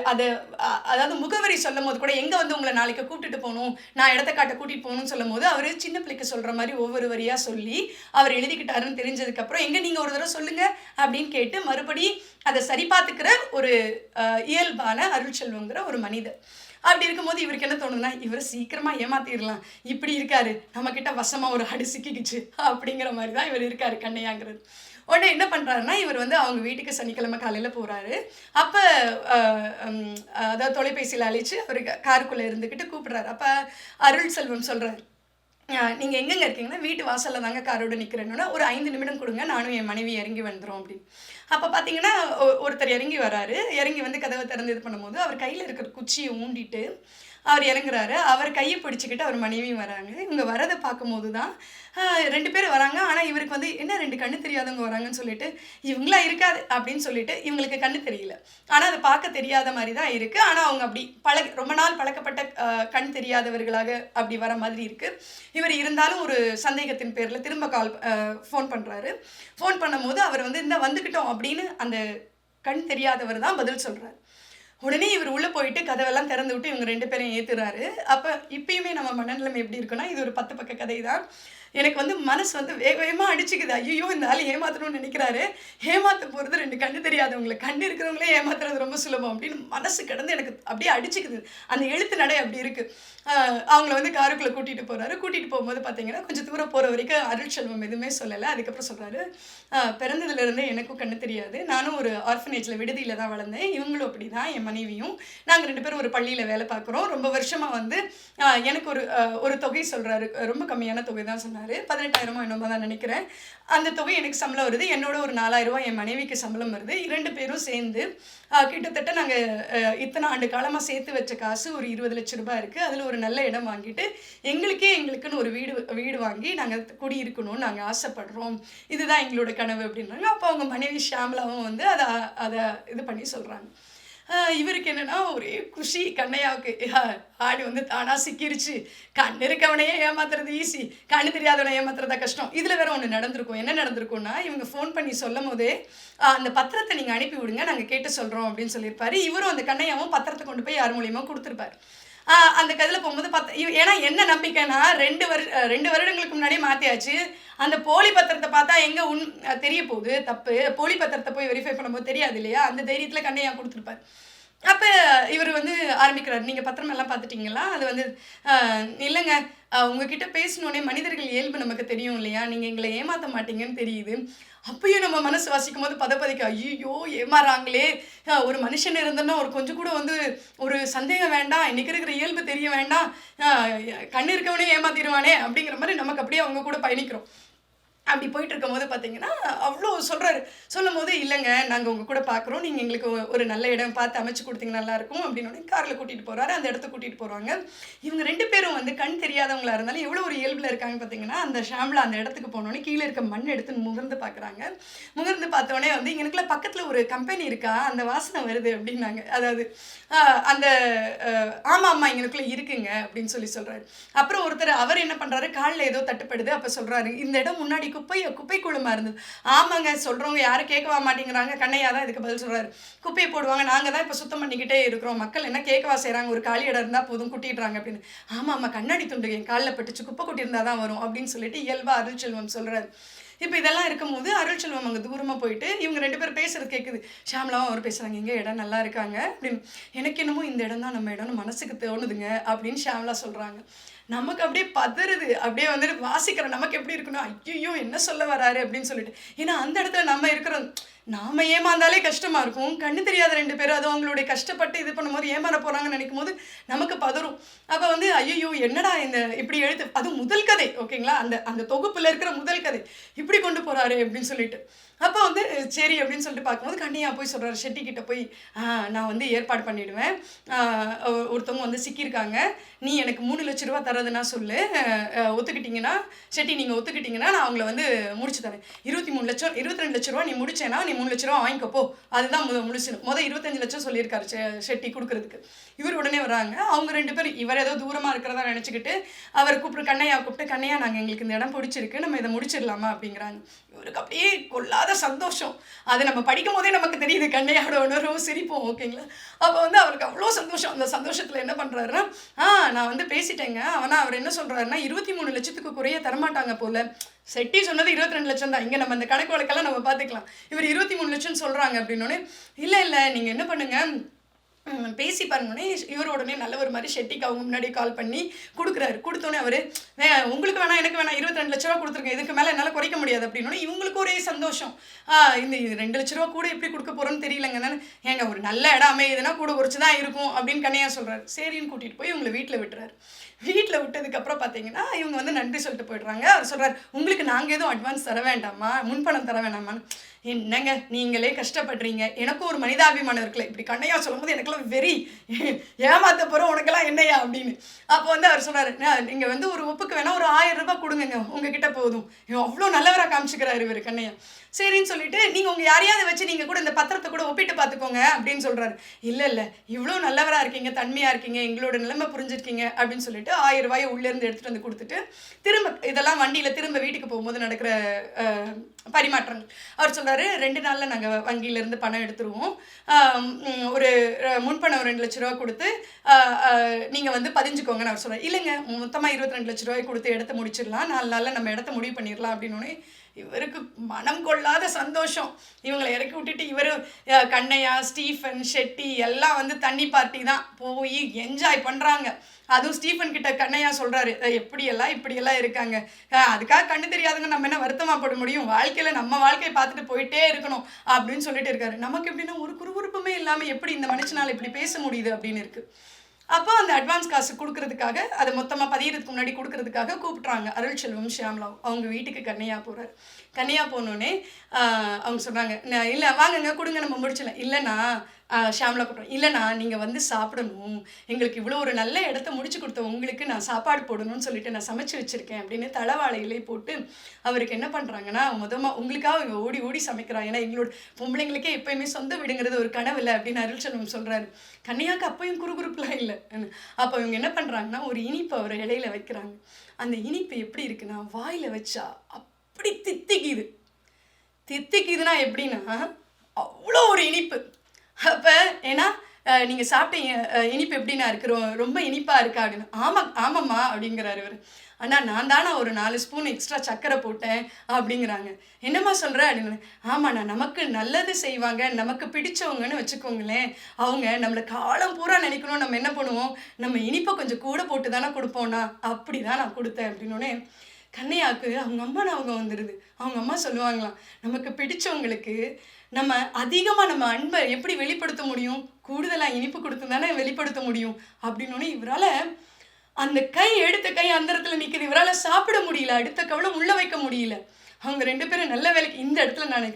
அதாவது முகவரி சொல்லும் போது கூட எங்கே வந்து உங்களை நாளைக்கு கூட்டிகிட்டு போகணும், நான் இடத்த காட்ட கூட்டிகிட்டு போகணும்னு சொல்லும் போது அவர் சின்ன பிள்ளைக்கு சொல்கிற மாதிரி ஒவ்வொரு வரியாக சொல்லி அவர் எழுதிக்கிட்டாருன்னு தெரிஞ்சதுக்கப்புறம் எங்கே நீங்கள் ஒரு தடவை சொல்லுங்கள் அப்படின்னு கேட்டு மறுபடி அதை சரி பார்த்துக்கிற ஒரு இயல்பான அருள்செல்வங்கிற ஒரு மனிதர். அப்படி இருக்கும்போது இவருக்கு என்ன தோணுதுன்னா, இவரை சீக்கிரமாக ஏமாத்திடலாம், இப்படி இருக்காரு, நம்மக்கிட்ட வசமாக ஒரு அடி சிக்கிக்குச்சு அப்படிங்கிற மாதிரி தான் இவர் இருக்காரு கண்ணையாங்கிறது. உடனே என்ன பண்ணுறாருன்னா, இவர் வந்து அவங்க வீட்டுக்கு சனிக்கிழமை காலையில் போகிறாரு. அப்போ அதாவது தொலைபேசியில் அழைச்சி அவர் காருக்குள்ளே இருந்துக்கிட்டு கூப்பிட்றாரு. அப்போ அருள்செல்வம் சொல்கிறார், நீங்கள் எங்கெங்கே இருக்கீங்கன்னா வீட்டு வாசலில் தாங்க காரோடு நிற்கிறேன்னா ஒரு 5 நிமிடம் கொடுங்க, நானும் என் மனைவி இறங்கி வந்துடும் அப்படின்னு. அப்போ பார்த்தீங்கன்னா ஒருத்தர் இறங்கி வராரு. இறங்கி வந்து கதவை திறந்து இது பண்ணும்போது அவர் கையில் இருக்கிற குச்சியை ஊண்டிட்டு அவர் இறங்குறாரு. அவர் கையை பிடிச்சிக்கிட்டு அவர் மனைவியும் வராங்க. இவங்க வரதை பார்க்கும்போது தான் 2 பேர் வராங்க. ஆனால் இவருக்கு வந்து என்ன 2 கண்ணு தெரியாதவங்க வராங்கன்னு சொல்லிட்டு இவங்களா இருக்காது அப்படின்னு சொல்லிட்டு இவங்களுக்கு கண்ணு தெரியல, ஆனால் அதை பார்க்க தெரியாத மாதிரி தான் இருக்குது. ஆனால் அவங்க அப்படி ரொம்ப நாள் பழக்கப்பட்ட கண் தெரியாதவர்களாக அப்படி வர மாதிரி இருக்குது. இவர் இருந்தாலும் ஒரு சந்தேகத்தின் பேரில் திரும்ப ஃபோன் பண்ணுறாரு. ஃபோன் பண்ணும்போது அவர் வந்து இந்த வந்துக்கிட்டோம் அப்படின்னு அந்த கண் தெரியாதவர் தான் பதில் சொல்கிறார். உடனே இவர் உள்ளே போயிட்டு கதவெல்லாம் திறந்து விட்டு இவங்க 2 பேரையும் ஏற்றுறாரு. அப்போ இப்பயுமே நம்ம மனநிலைமை எப்படி இருக்குன்னா, இது ஒரு 10 பக்க கதை தான். எனக்கு வந்து மனசு வந்து வேகமாக அடிச்சுக்குது. ஐயோ இந்த ஆள் ஏமாத்தணும்னு நினைக்கிறாரு, ஏமாற்ற போகிறது 2 கண்ணு தெரியாதவங்களை, கண்ணு இருக்கிறவங்களே ஏமாத்துறது ரொம்ப சுலபம் அப்படின்னு மனசு கிடந்து எனக்கு அப்படியே அடிச்சுக்குது. அந்த எழுத்து நடை அப்படி இருக்குது. அவங்கள வந்து காருக்குள்ளே கூட்டிகிட்டு போகிறாரு. கூட்டிகிட்டு போகும்போது பார்த்தீங்கன்னா கொஞ்சம் தூரம் போகிற வரைக்கும் அருள்செல்வம் எதுவுமே சொல்லலை. அதுக்கப்புறம் சொல்கிறாரு, பிறந்ததுலேருந்தே எனக்கும் கண்ணு தெரியாது, நானும் ஒரு ஆர்ஃபனேஜில் விடுதியில் தான் வளர்ந்தேன், இவங்களும் அப்படி தான், என் மனைவியும் நாங்கள் 2 பேரும் ஒரு பள்ளியில் வேலை பார்க்குறோம், ரொம்ப வருஷமாக வந்து எனக்கு ஒரு தொகை சொல்கிறாரு, ரொம்ப கம்மியான தொகை தான் சொன்னார், 18,000 என்னமோ தான் நினைக்கிறேன். அந்த தொகை எனக்கு சம்பளம் வருது, என்னோட ஒரு 4,000 ரூபாய் என் மனைவிக்கு சம்பளம் வருது. 2 பேரும் சேர்ந்து கிட்டத்தட்ட நாங்கள் இத்தனை ஆண்டு காலமாக சேர்த்து வச்ச காசு ஒரு 20 லட்சம் ரூபாய் இருக்குது. அதில் ஒரு நல்ல இடம் வாங்கிட்டு எங்களுக்குன்னு ஒரு வீடு வாங்கி நாங்கள் குடியிருக்கணும்னு நாங்கள் ஆசைப்படுறோம், இதுதான் எங்களோட கனவு அப்படின்றாங்க. அப்போ அவங்க மனைவி ஷியாமலாவும் வந்து அதை இது பண்ணி சொல்கிறாங்க. இவருக்கு என்னென்னா ஒரே குஷி, கண்ணையாவுக்கு ஆடி வந்து தானாக சிக்கிருச்சு, கண் இருக்கவனையே ஏமாத்துறது ஈஸி, கண்ணு தெரியாதவனை ஏமாத்துறதா கஷ்டம். இதில் வேற ஒன்று நடந்திருக்கும். என்ன நடந்திருக்கும்னா, இவங்க ஃபோன் பண்ணி சொல்லும் போதே அந்த பத்திரத்தை நீங்கள் அனுப்பி விடுங்க, நாங்கள் கேட்டு சொல்கிறோம் அப்படின்னு சொல்லியிருப்பாரு. இவரும் அந்த கண்ணையாவும் பத்திரத்தை கொண்டு போய் யார் மூலியமாக கொடுத்துருப்பாரு. அந்த கதில் போகும்போது ஏன்னா என்ன நம்பிக்கைன்னா 2 வருடங்களுக்கு முன்னாடியே மாற்றியாச்சு, அந்த போலி பத்திரத்தை பார்த்தா எங்கே தெரிய போகுது தப்பு, போலி பத்திரத்தை போய் வெரிஃபை பண்ணும்போது தெரியாது இல்லையா, அந்த தைரியத்தில் கண்ணையா கொடுத்துருப்பார். அப்போ இவர் வந்து ஆரம்பிக்கிறார், நீங்கள் பத்திரமெல்லாம் பார்த்துட்டிங்களா? அது வந்து இல்லைங்க, உங்ககிட்ட பேசினோடனே மனிதர்கள் இயல்பு நமக்கு தெரியும் இல்லையா, நீங்கள் எங்களை ஏமாற்ற மாட்டீங்கன்னு தெரியுது. அப்பயும் நம்ம மனசு வாசிக்கும் போது பதப்பதிக்க, ஐயோ ஏமாறாங்களே, ஒரு மனுஷன் இருந்தோன்னா ஒரு கொஞ்சம் கூட வந்து ஒரு சந்தேகம் வேண்டாம், இன்றைக்கி இருக்கிற இயல்பு தெரிய வேண்டாம், கண்ணு இருக்கவனே ஏமாத்திடுவானே அப்படிங்கிற மாதிரி நமக்கு அப்படியே அவங்க கூட பயணிக்கிறோம். அப்படி போயிட்டு இருக்கும்போது பார்த்தீங்கன்னா, அவ்ளோ சொல்றாரு. சொல்லும்போது, "இல்லங்க, நாங்க உங்க கூட பார்க்குறோம். நீங்க எங்களுக்கு ஒரு நல்ல இடம் பார்த்து அமைச்சு குடுத்தீங்கன்னா நல்லாயிருக்கும்." அப்படின்னோனே கார்ல கூட்டிட்டு போறாரு. அந்த இடத்துக்கு கூட்டிட்டு போறாங்க. இவங்க 2 பேரும் வந்து கண் தெரியாதவங்களா இருந்தாலும், எவ்வளோ ஒரு இயல்புல இருக்காங்க பார்த்தீங்கன்னா, அந்த ஷாம்லா அந்த இடத்துக்கு போனோனே கீழ இருக்க மண் எடுத்து முகர்ந்து பார்க்குறாங்க. முகர்ந்து பார்த்தோனே வந்து, "இங்கனக்குள்ள பக்கத்துல ஒரு கம்பெனி இருக்கா? அந்த வாசனை வருது." அப்படின்னாங்க. அதாவது அ அந்த அ "ஆமாமா, இங்கனக்குள்ள இருக்குங்க." அப்படின்னு சொல்றாரு. அப்புறம் ஒருத்தர் அவர் என்ன பண்றாரு, கால்ல ஏதோ தட்டுப்படுது. அப்ப சொல்றாரு, "இந்த இடம் முன்னாடி குப்பை கூளமா இருந்தது." ஆமாங்க, சொல்றவங்க யாரும் கேட்கவா மாட்டேங்கிறாங்க. கண்ணையா தான் இதுக்கு பதில் சொல்றாரு. குப்பைய போடுவாங்க. நாங்க தான் இப்ப சுத்தம் பண்ணிக்கிட்டே இருக்கிறோம். மக்கள் என்ன கேட்கவா செய்றாங்க. ஒரு காலி இடம் இருந்தா போதும் கொட்டிடுறாங்க அப்படின்னு. ஆமாமா, கண்ணாடி துண்டு என் கால்ல பட்டுச்சு. குப்பை கொட்டியிருந்தா தான் வரும் அப்படின்னு சொல்லிட்டு இயல்பா அருள்செல்வம் சொல்றாரு. இப்ப இதெல்லாம் இருக்கும்போது அருள்செல்வம் அங்க தூரமா போயிட்டு இவங்க 2 பேரும் பேசுறது கேட்குது. ஷியாமளாவும் அவரும் பேசுறாங்க. "எங்க இடம் நல்லா இருக்காங்க." அப்படின்னு. "எனக்கு என்னமோ இந்த இடம் தான் நம்ம இடம்னு மனசுக்கு தோணுதுங்க." அப்படின்னு ஷியாமளா சொல்றாங்க. நமக்கு அப்படியே பதறுது. அப்படியே வந்துட்டு வாசிக்கிற நமக்கு எப்படி இருக்குன்னா, "ஐய்யய்யோ! என்ன சொல்ல வராரு?" அப்படின்னு சொல்லிட்டு. ஏன்னா அந்த இடத்துல நம்ம இருக்கிறோம். நாம ஏமாந்தாலே கஷ்டமா இருக்கும். கண்ணு தெரியாத 2 பேரும் அதுவும் அவங்களுடைய கஷ்டப்பட்டு இது பண்ணும்போது ஏமாற போறாங்கன்னு நினைக்கும்போது நமக்கு பதறும். அப்ப வந்து ஐய்யய்யோ! என்னடா இந்த இப்படி எழுத்து அதுவும் முதல் கதை ஓகேங்களா? அந்த அந்த தொகுப்புல இருக்கிற முதல் கதை. இப்படி கொண்டு போறாரே அப்படின்னு சொல்லிட்டு. அப்ப வந்து சரி அப்படின்னு சொல்லிட்டு பார்க்கும்போது கண்ணையா போய் சொல்றாரு ஷெட்டி கிட்ட போய், நான் வந்து ஏற்பாடு பண்ணிடுவேன். ஆ ஒருத்தவங்க வந்து சிக்கியிருக்காங்க. நீ எனக்கு ரூ. 3,00,000 தர்றதுன்னா சொல்லு. ஒத்துக்கிட்டீங்கன்னா ஷெட்டி நீங்க ஒத்துக்கிட்டீங்கன்னா, நான் அவங்கள வந்து முடிச்சு தரேன். 23,00,000 22,00,000 நீ முடிச்சேன்னா, நீ ரூ. 3,00,000 வாங்கிக்கோ போ. அதுதான் முழுசு. 25,00,000 சொல்லியிருக்காரு ஷெட்டி குடுக்குறதுக்கு. இவரு உடனே வர்றாங்க. அவங்க 2 பேரும் இவர் ஏதோ தூரமா இருக்கிறதா நெனச்சுக்கிட்டு, அவர் கண்ணையா கூப்பிட்டு, "கண்ணையா நாங்க எங்களுக்கு இந்த இடம் புடிச்சிருக்கு. நம்ம இத முடிச்சிடலாமா?" அப்படிங்கிறாங்க. இவருக்கு அப்படியே கொள்ளாத சந்தோஷம். அது நம்ம படிக்கும்போதே நமக்கு தெரியுது கண்ணையாவோட உணர்வும், சிரிப்பும் ஓகேங்களா? அப்ப வந்து அவருக்கு அவ்ளோ சந்தோஷம். அந்த சந்தோஷத்துல என்ன பண்றாருன்னா, நான் வந்து பேசிட்டேங்க. ஆனா அவர் என்ன சொல்றாருன்னா, 23,00,000க்கு குறைய தரமாட்டாங்க போல. செட்டி சொன்னது 22,00,000 தான். இங்க நம்ம அந்த கணக்கு வழக்கெல்லாம் நம்ம பார்த்துக்கலாம். இவர் 23,00,000 சொல்றாங்க அப்படின்னோனே, "இல்ல, இல்ல நீங்க என்ன பண்ணுங்க, பேசி பாருங்கன்னே." இவரு உடனே நல்லவர் மாரி ஷெட்டிக்கு அவங்க முன்னாடி கால் பண்ணி குடுக்குறாரு. குடுத்தோனே அவரு, உங்களுக்கு வேணாம், எனக்கு வேணாம். ரூ. 22,00,000 குடுத்துருங்க. இதுக்கு மேல என்னால குறைக்க முடியாது." அப்படின்னோனே இவங்களுக்கு ஒரே சந்தோஷம். இந்த ரூ. 2,00,000 கூட எப்படி குடுக்க போறோம்னு தெரியலங்கன்னு. "ஏங்க ஒரு நல்ல இடம் அமையுதுன்னா கூட குறைச்சு தான் இருக்கும்." அப்படின்னு கண்ணையா சொல்றாரு. சரின்னு கூட்டிட்டு போய் இவங்கள வீட்ல விட்டுறாரு. வீட்ல விட்டதுக்கப்புறம் பார்த்தீங்கன்னா, இவங்க வந்து நன்றி சொல்லிட்டு போயிடுறாங்க. அவர் சொல்றாரு, "உங்களுக்கு நாங்க எதுவும் அட்வான்ஸ் தர வேண்டாமா? முன்பணம் தர வேணாமான்னு?" "என்னங்க நீங்களே கஷ்டப்படுறீங்க. எனக்கும் ஒரு மனிதாபிமானம் இருக்குல்ல." இப்படி கண்ணையா சொல்லும்போது எனக்கெல்லாம் வெறி. "ஏமாத்த போறோம் உனக்கெல்லாம் என்னய்யா?" அப்படின்னு. அப்போ வந்து அவர் சொன்னாரு, நீங்க வந்து ஒரு ஒப்புக்கு வேணா ஒரு ரூ. 1000 குடுங்கங்க. உங்ககிட்ட போதும்." அவ்ளோ நல்லவரா காமிச்சுக்கிறாரு இவரு கண்ணையா. சரின்னு சொல்லிட்டு, "நீங்க உங்க யாரையாவது வச்சு நீங்க கூட இந்த பத்திரத்த கூட ஒப்பிட்டு பார்த்துக்கோங்க." அப்படின்னு சொல்றாரு. "இல்ல, இல்ல. இவ்ளோ நல்லவரா இருக்கீங்க, தன்மையா இருக்கீங்க, எங்களோட நிலைமை புரிஞ்சிருக்கீங்க." அப்படின்னு சொல்லிட்டு ரூ. 1000 உள்ள இருந்து எடுத்துட்டு வந்து குடுத்துட்டு, திரும்ப இதெல்லாம் வண்டியில திரும்ப வீட்டுக்கு போகும்போது நடக்கிற அ பரிமாற்றங்கள். அவர் சொல்றாரு, "2 நாள்ல நாங்க வங்கியில இருந்து பணம் எடுத்துருவோம். அ ம் ஒரு முன்பணம் ஒரு ரூ. 2,00,000 குடுத்து, அ அ நீங்க வந்து பதிஞ்சுக்கோங்கன்னு." அவர் சொல்றாரு. "இல்லங்க, மொத்தமா ரூ. 22,00,000 குடுத்து இடத்த முடிச்சிடலாம். 4 நாள்ல நம்ம இடத்த முடிவு பண்ணிடலாம்." அப்படின்னோனே, இவருக்கு மனம் கொள்ளாத சந்தோஷம். இவங்கள இறக்கி விட்டுட்டு இவரு கண்ணையா, ஸ்டீஃபன், ஷெட்டி எல்லாம் வந்து தண்ணி பார்ட்டி தான். போயி என்ஜாய் பண்றாங்க. அதுவும் ஸ்டீஃபன் கிட்ட கண்ணையா சொல்றாரு, எப்படியெல்லாம் இப்படியெல்லாம் இருக்காங்க. அதுக்காக கண்ணு தெரியாதவங்க நம்ம என்ன வருத்தமா பட முடியும்? வாழ்க்கையில நம்ம வாழ்க்கைய பார்த்துட்டு போயிட்டே இருக்கணும்." அப்படின்னு சொல்லிட்டு இருக்காரு. நமக்கு எப்படின்னா ஒரு குறுகுறுப்புமே இல்லாம எப்படி இந்த மனுஷனால இப்படி பேச முடியுது அப்படின்னு இருக்கு. அப்போ அந்த அட்வான்ஸ் காசு குடுக்குறதுக்காக, அத மொத்தமா பதியறதுக்கு முன்னாடி குடுக்குறதுக்காக கூப்பிட்றாங்க. அருள்செல்வம், ஷியாமளாவும். அவங்க வீட்டுக்கு கண்ணையா போறாரு. கண்ணையா போனோனே, அ அவங்க சொன்னாங்க, இல்ல வாங்கங்க குடுங்க நம்ம முடிச்சிடலாம்." "இல்லண்ணா." ஷியாமளா கூப்பிட்றாங்க. "இல்லண்ணா நீங்க வந்து சாப்பிடணும். எங்களுக்கு இவ்வளோ ஒரு நல்ல இடத்த முடிச்சு குடுத்த உங்களுக்கு நான் சாப்பாடு போடணும்னு சொல்லிட்டு நான் சமைச்சு வச்சிருக்கேன்." அப்படின்னு தலவாழை இலை போட்டு அவருக்கு என்ன பண்றாங்கன்னா, உங்களுக்காக இவ ஓடி ஓடி சமைக்கிறா. ஏன்னா எங்களோட பொம்பளைங்களுக்கே எப்பயுமே சொந்த வீடுங்கிறது ஒரு கனவுல்ல அப்படின்னு அருள்செல்வம் சொல்றாரு. கண்ணையாக்கு அப்பயும் குறுகுறுப்புலாம் இல்ல. அப்ப இவங்க என்ன பண்றாங்கன்னா, ஒரு இனிப்பு அவர் இலையில வைக்கிறாங்க. அந்த இனிப்பு எப்படி இருக்குன்னா, வாயில வச்சா அப்படி தித்திக்குது. தித்திக்குதுன்னா எப்படின்னா, அவ்ளோ ஒரு இனிப்பு. அப்ப ஏன்னா, நீங்க சாப்பிட்ட இனிப்பு எப்படிண்ணா இருக்கு? ரொம்ப இனிப்பா இருக்கா? அப்படின்னு. ஆமாம்மா அப்படிங்கிறாரு இவரு. அண்ணா நான் தாண்ணா ஒரு 4 ஸ்பூன் எக்ஸ்ட்ரா சர்க்கரை போட்டேன் அப்படிங்கிறாங்க. என்னம்மா சொல்ற? அப்படின்னு. ஆமாண்ணா நமக்கு நல்லது செய்வாங்க, நமக்கு பிடிச்சவங்கன்னு வச்சுக்கோங்களேன். அவங்க நம்மள காலம் பூரா நினைக்கணும்னு நம்ம என்ன பண்ணுவோம்? நம்ம இனிப்ப கொஞ்சம் கூட போட்டு தானே குடுப்போம்ண்ணா. அப்படிதான் நான் குடுத்தேன் அப்படின்னோனே, கண்ணையாக்கு அவங்க அம்மா ஞாபகம் வந்துருது. அவங்க அம்மா சொல்லுவாங்களாம், நமக்கு பிடிச்சவங்களுக்கு நம்ம அதிகமா நம்ம அன்ப எப்படி வெளிப்படுத்த முடியும்? கூடுதலா இனிப்பு குடுத்து தானே வெளிப்படுத்த முடியும். அப்படின்னோனே இவரால அந்த கை எடுத்த கை அந்த இடத்துல நிக்குது. இவரால சாப்பிட முடியல. அடுத்த கவளம் உள்ள வைக்க முடியல. அவங்க 2 பேரும் நல்ல வேலைக்கு இந்த இடத்துல நான்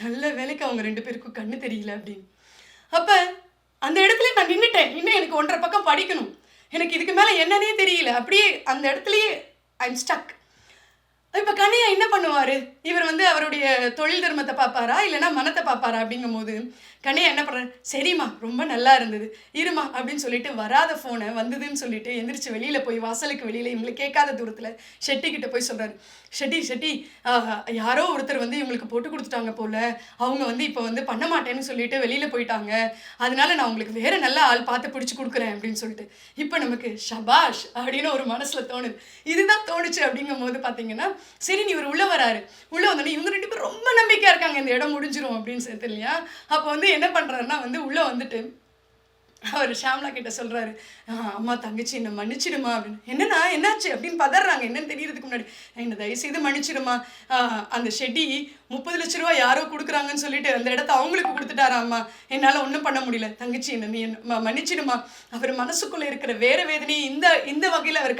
நல்ல வேலைக்கு அவங்க 2 பேருக்கும் கண்ணு தெரியல அப்படின்னு. அப்ப அந்த இடத்துல நான் நின்னுட்டேன். இன்னும் எனக்கு 1.5 பக்கம் படிக்கணும். எனக்கு இதுக்கு மேல என்னன்னே தெரியல. அப்படியே அந்த இடத்துலயே ஐ அம் ஸ்டக். இப்ப கண்ணையா என்ன பண்ணுவாரு? இவர் வந்து அவருடைய தொழில் தர்மத்தை பார்ப்பாரா? இல்லைன்னா மனத்தை பார்ப்பாரா? அப்படிங்கும்போது கண்ணையா என்ன பண்றாரு? சரிம்மா ரொம்ப நல்லா இருந்தது, இருமா அப்படின்னு சொல்லிட்டு வராத ஃபோனை வந்ததுன்னு சொல்லிட்டு எந்திரிச்சு வெளியில போய் வாசலுக்கு வெளியில இவங்களுக்கு கேட்காத தூரத்துல ஷெட்டி கிட்ட போய் சொல்றாரு. ஷெட்டி யாரோ ஒருத்தர் வந்து இவங்களுக்கு போட்டு கொடுத்துட்டாங்க போல, அவங்க வந்து இப்போ வந்து பண்ண மாட்டேன்னு சொல்லிட்டு வெளியில போயிட்டாங்க, அதனால நான் உங்களுக்கு வேற நல்ல ஆள் பார்த்து பிடிச்சி கொடுக்குறேன் அப்படின்னு சொல்லிட்டு இப்போ நமக்கு ஷபாஷ் அப்படின்னு ஒரு மனசுல தோணுது. இதுதான் தோணுச்சு. அப்படிங்கும் போது பாத்தீங்கன்னா சரி நீ இவர் உள்ள வராரு. உள்ள வந்தோடனே இவங்க 2 பேரும் ரொம்ப நம்பிக்கையா இருக்காங்க இந்த இடம் முடிஞ்சிரும் அப்படின்னு சொல்லிட்டு இல்லையா. அப்போ வந்து என்ன பண்றாருன்னா வந்து உள்ள வந்துட்டு அவர் ஷாம்லா கிட்ட சொல்றாரு, அம்மா தங்கச்சி என்ன மன்னிச்சிடுமா அப்படின்னு. என்னன்னா என்னாச்சு அப்படின்னு பதறாங்க. என்னன்னு தெரியறதுக்கு முன்னாடி என்ன தயவு செய்து மன்னிச்சிடுமா, அந்த ஷெட்டி 30 லட்ச ரூபா யாரோ கொடுக்குறாங்கன்னு சொல்லிட்டு அந்த இடத்த அவங்களுக்கு கொடுத்துட்டாராம்மா, என்னால் ஒன்றும் பண்ண முடியல, தங்கச்சி என்ன நீ மன்னிச்சிடுமா. அவர் மனசுக்குள்ளே இருக்கிற வேற வேதனையை இந்த வகையில் அவர்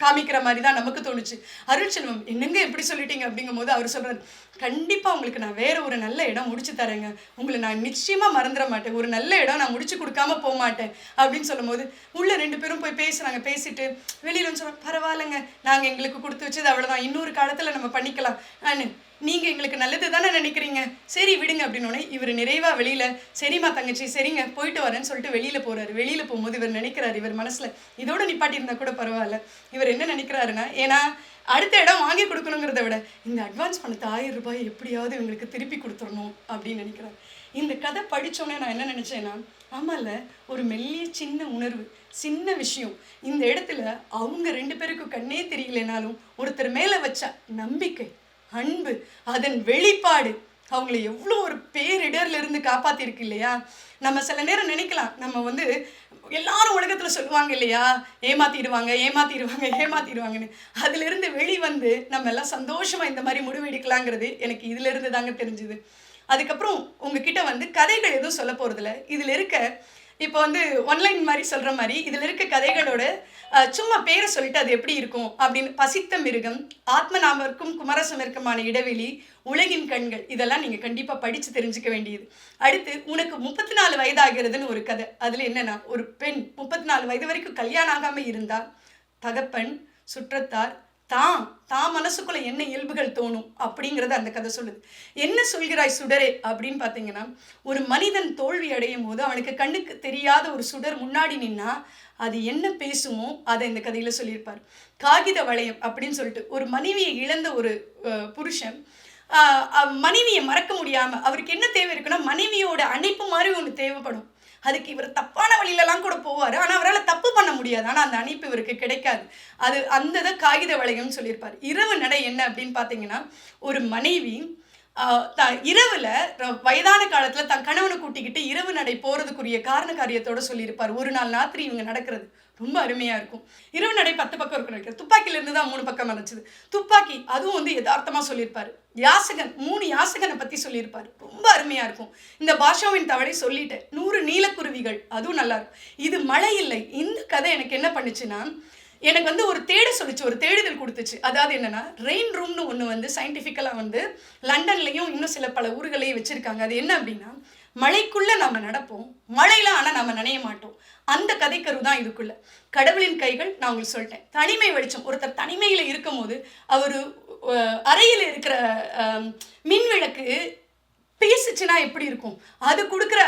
காமிக்கிற மாதிரி தான் நமக்கு தோணுச்சு. அருள்செல்வம் என்னங்க எப்படி சொல்லிட்டீங்க அப்படிங்கும் போது அவர் சொல்றாரு, கண்டிப்பாக உங்களுக்கு நான் வேற ஒரு நல்ல இடம் முடிச்சு தரேங்க, உங்களை நான் நிச்சயமாக மறந்துட மாட்டேன், ஒரு நல்ல இடம் நான் முடிச்சு கொடுக்காம போக மாட்டேன் அப்படின்னு சொல்லும் போது உள்ள 2 பேரும் போய் பேசுறாங்க. பேசிட்டு வெளியில வந்து சொல்றாங்க, பரவாயில்லைங்க நாங்கள் எங்களுக்கு கொடுத்து வச்சது அவ்வளோதான், இன்னொரு காலத்தில் நம்ம பண்ணிக்கலாம், நீங்கள் எங்களுக்கு நல்லது தானே நினைக்கிறீங்க, சரி விடுங்க அப்படின்னோடனே இவர் நிறைவாக வெளியில் சரிம்மா தங்கச்சி சரிங்க போயிட்டு வரேன்னு சொல்லிட்டு வெளியில் போகிறாரு. வெளியில் போகும்போது இவர் நினைக்கிறாரு, இவர் மனசில் இதோட நிப்பாட்டி இருந்தால் கூட பரவாயில்ல, இவர் என்ன நினைக்கிறாருன்னா ஏன்னா அடுத்த இடம் வாங்கி கொடுக்கணுங்கிறத விட இந்த அட்வான்ஸ் பணத்தை 1000 ரூபாய் எப்படியாவது இவங்களுக்கு திருப்பி கொடுத்துடணும் அப்படின்னு நினைக்கிறாரு. இந்த கதை படித்தோன்னே நான் என்ன நினச்சேன்னா, ஆமாம்ல ஒரு மெல்லிய சின்ன உணர்வு, சின்ன விஷயம், இந்த இடத்துல அவங்க 2 பேருக்கும் கண்ணே தெரியலனாலும் ஒருத்தர் மேலே வச்ச நம்பிக்கை, அன்பு, அதன் வெளிப்பாடு அவங்கள எவ்வளோ ஒரு பேரிடர்ல இருந்து காப்பாத்திருக்கு இல்லையா. நம்ம சில நேரம் நினைக்கலாம், நம்ம வந்து எல்லாரும் உலகத்துல சொல்லுவாங்க இல்லையா, ஏமாத்திடுவாங்கன்னு, அதுல இருந்து வெளிவந்து நம்ம எல்லாம் சந்தோஷமா இந்த மாதிரி முடிவு எடுக்கலாங்கிறது எனக்கு இதுல இருந்து தாங்க தெரிஞ்சுது. அதுக்கப்புறம் உங்ககிட்ட வந்து கதைகள் எதுவும் சொல்ல போறதில்ல. இதுல இருக்க இப்போ வந்து ஒன்லைன் மாதிரி சொல்ற மாதிரி இதுல இருக்க கதைகளோட சும்மா பேரை சொல்லிட்டு அது எப்படி இருக்கும் அப்படின்னு, பசித்த மிருகம், ஆத்மநாமருக்கும் குமரசமருக்குமான இடைவெளி, உலகின் கண்கள், இதெல்லாம் நீங்க கண்டிப்பா படிச்சு தெரிஞ்சுக்க வேண்டியது. அடுத்து உனக்கு 34 வயதாகிறதுன்னு ஒரு கதை. அதுல என்னன்னா ஒரு பெண் 34 வயது வரைக்கும் கல்யாணம் ஆகாம இருந்தா தகப்பன் சுற்றத்தார் தான் மனசுக்குள்ள என்ன இயல்புகள் தோணும் அப்படிங்கிறத அந்த கதை சொல்லுது. என்ன சொல்கிறாய் சுடரே அப்படின்னு பார்த்தீங்கன்னா, ஒரு மனிதன் தோல்வி அடையும் போது அவனுக்கு கண்ணுக்கு தெரியாத ஒரு சுடர் முன்னாடி நின்னா அது என்ன பேசுமோ அதை இந்த கதையில சொல்லியிருப்பார். காகித வளையம் அப்படின்னு சொல்லிட்டு ஒரு மனைவியை இழந்த ஒரு புருஷன் மனைவியை மறக்க முடியாம அவருக்கு என்ன தேவை இருக்குன்னா மனைவியோட அணைப்பு மாதிரி ஒன்று தேவைப்படும். அதுக்கு இவர் தப்பான வழியிலலாம் கூட போவார், ஆனால் அவரால் தப்பு பண்ண முடியாது, ஆனால் அந்த அணைப்பு இவருக்கு கிடைக்காது. அது அந்த காகித வளையம்னு சொல்லியிருப்பார். இரவு நடை என்ன அப்படின்னு பார்த்தீங்கன்னா, ஒரு மனைவி இரவுல வயதான காலத்துல தன் கணவனை கூட்டிக்கிட்டு இரவு நடை போறதுக்குரிய காரண காரியத்தோட சொல்லியிருப்பார். ஒரு நாள் ராத்திரி இவங்க நடக்கிறது ரொம்ப அருமையா இருக்கும். இரவு நடை 10 பக்கம் இருக்கும். துப்பாக்கில இருந்து தான் 3 பக்கம் வந்துச்சு. துப்பாக்கி அதுவும் வந்து யதார்த்தமா சொல்லியிருப்பாரு. யாசகன் 3 யாசகனை பத்தி சொல்லியிருப்பாரு. ரொம்ப அருமையா இருக்கும். இந்த பாஷாவின் தவளை சொல்லிட்டேன். 100 நீலக்குருவிகள் அதுவும் நல்லா இருக்கும். இது மழை இல்லை. இந்த கதை எனக்கு என்ன பண்ணுச்சுன்னா, எனக்கு வந்து ஒரு சொல்லிச்சு, ஒரு தேடுதல் கொடுத்துச்சு. அதாவது என்னன்னா, ரெயின் ரூம்னு ஒன்று வந்து சயின்டிஃபிக்கலாக வந்து லண்டன்லையும் இன்னும் சில பல ஊர்களையும் வச்சுருக்காங்க. அது என்ன அப்படின்னா, மழைக்குள்ளே நம்ம நடப்போம், மழையில ஆனால் நம்ம நனைய மாட்டோம். அந்த கதைக்கரு தான் இதுக்குள்ள. கடவுளின் கைகள் நான் உங்களுக்கு சொல்லிட்டேன். தனிமை வெளிச்சம், ஒருத்தர் தனிமையில் இருக்கும் போது அவர் அறையில் இருக்கிற மின் விளக்கு பேசுச்சுன்னா எப்படி இருக்கும், அது கொடுக்குற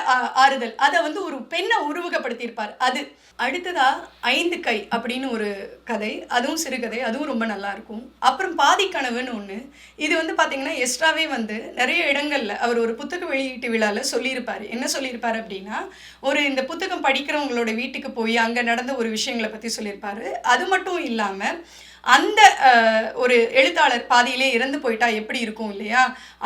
ஆறுதல், அதை வந்து ஒரு பெண்ணை உருவகப்படுத்தியிருப்பார். அது அடுத்ததா 5 கை அப்படின்னு ஒரு கதை, அதுவும் சிறுகதை, அதுவும் ரொம்ப நல்லா இருக்கும். அப்புறம் பாதி கனவுன்னு ஒன்று. இது வந்து பார்த்தீங்கன்னா எஸ்ட்ராவே வந்து நிறைய இடங்கள்ல அவர் ஒரு புத்தக வெளியீட்டு விழாவில் சொல்லியிருப்பார். என்ன சொல்லியிருப்பார் அப்படின்னா, இந்த புத்தகம் படிக்கிறவங்களோட வீட்டுக்கு போய் அங்கே நடந்த ஒரு விஷயங்களை பற்றி சொல்லியிருப்பார். அது மட்டும் இல்லாமல் அந்த ஒரு எழுத்தாளர் பாதியிலே இறந்து போயிட்டா எப்படி இருக்கும் இல்லையா,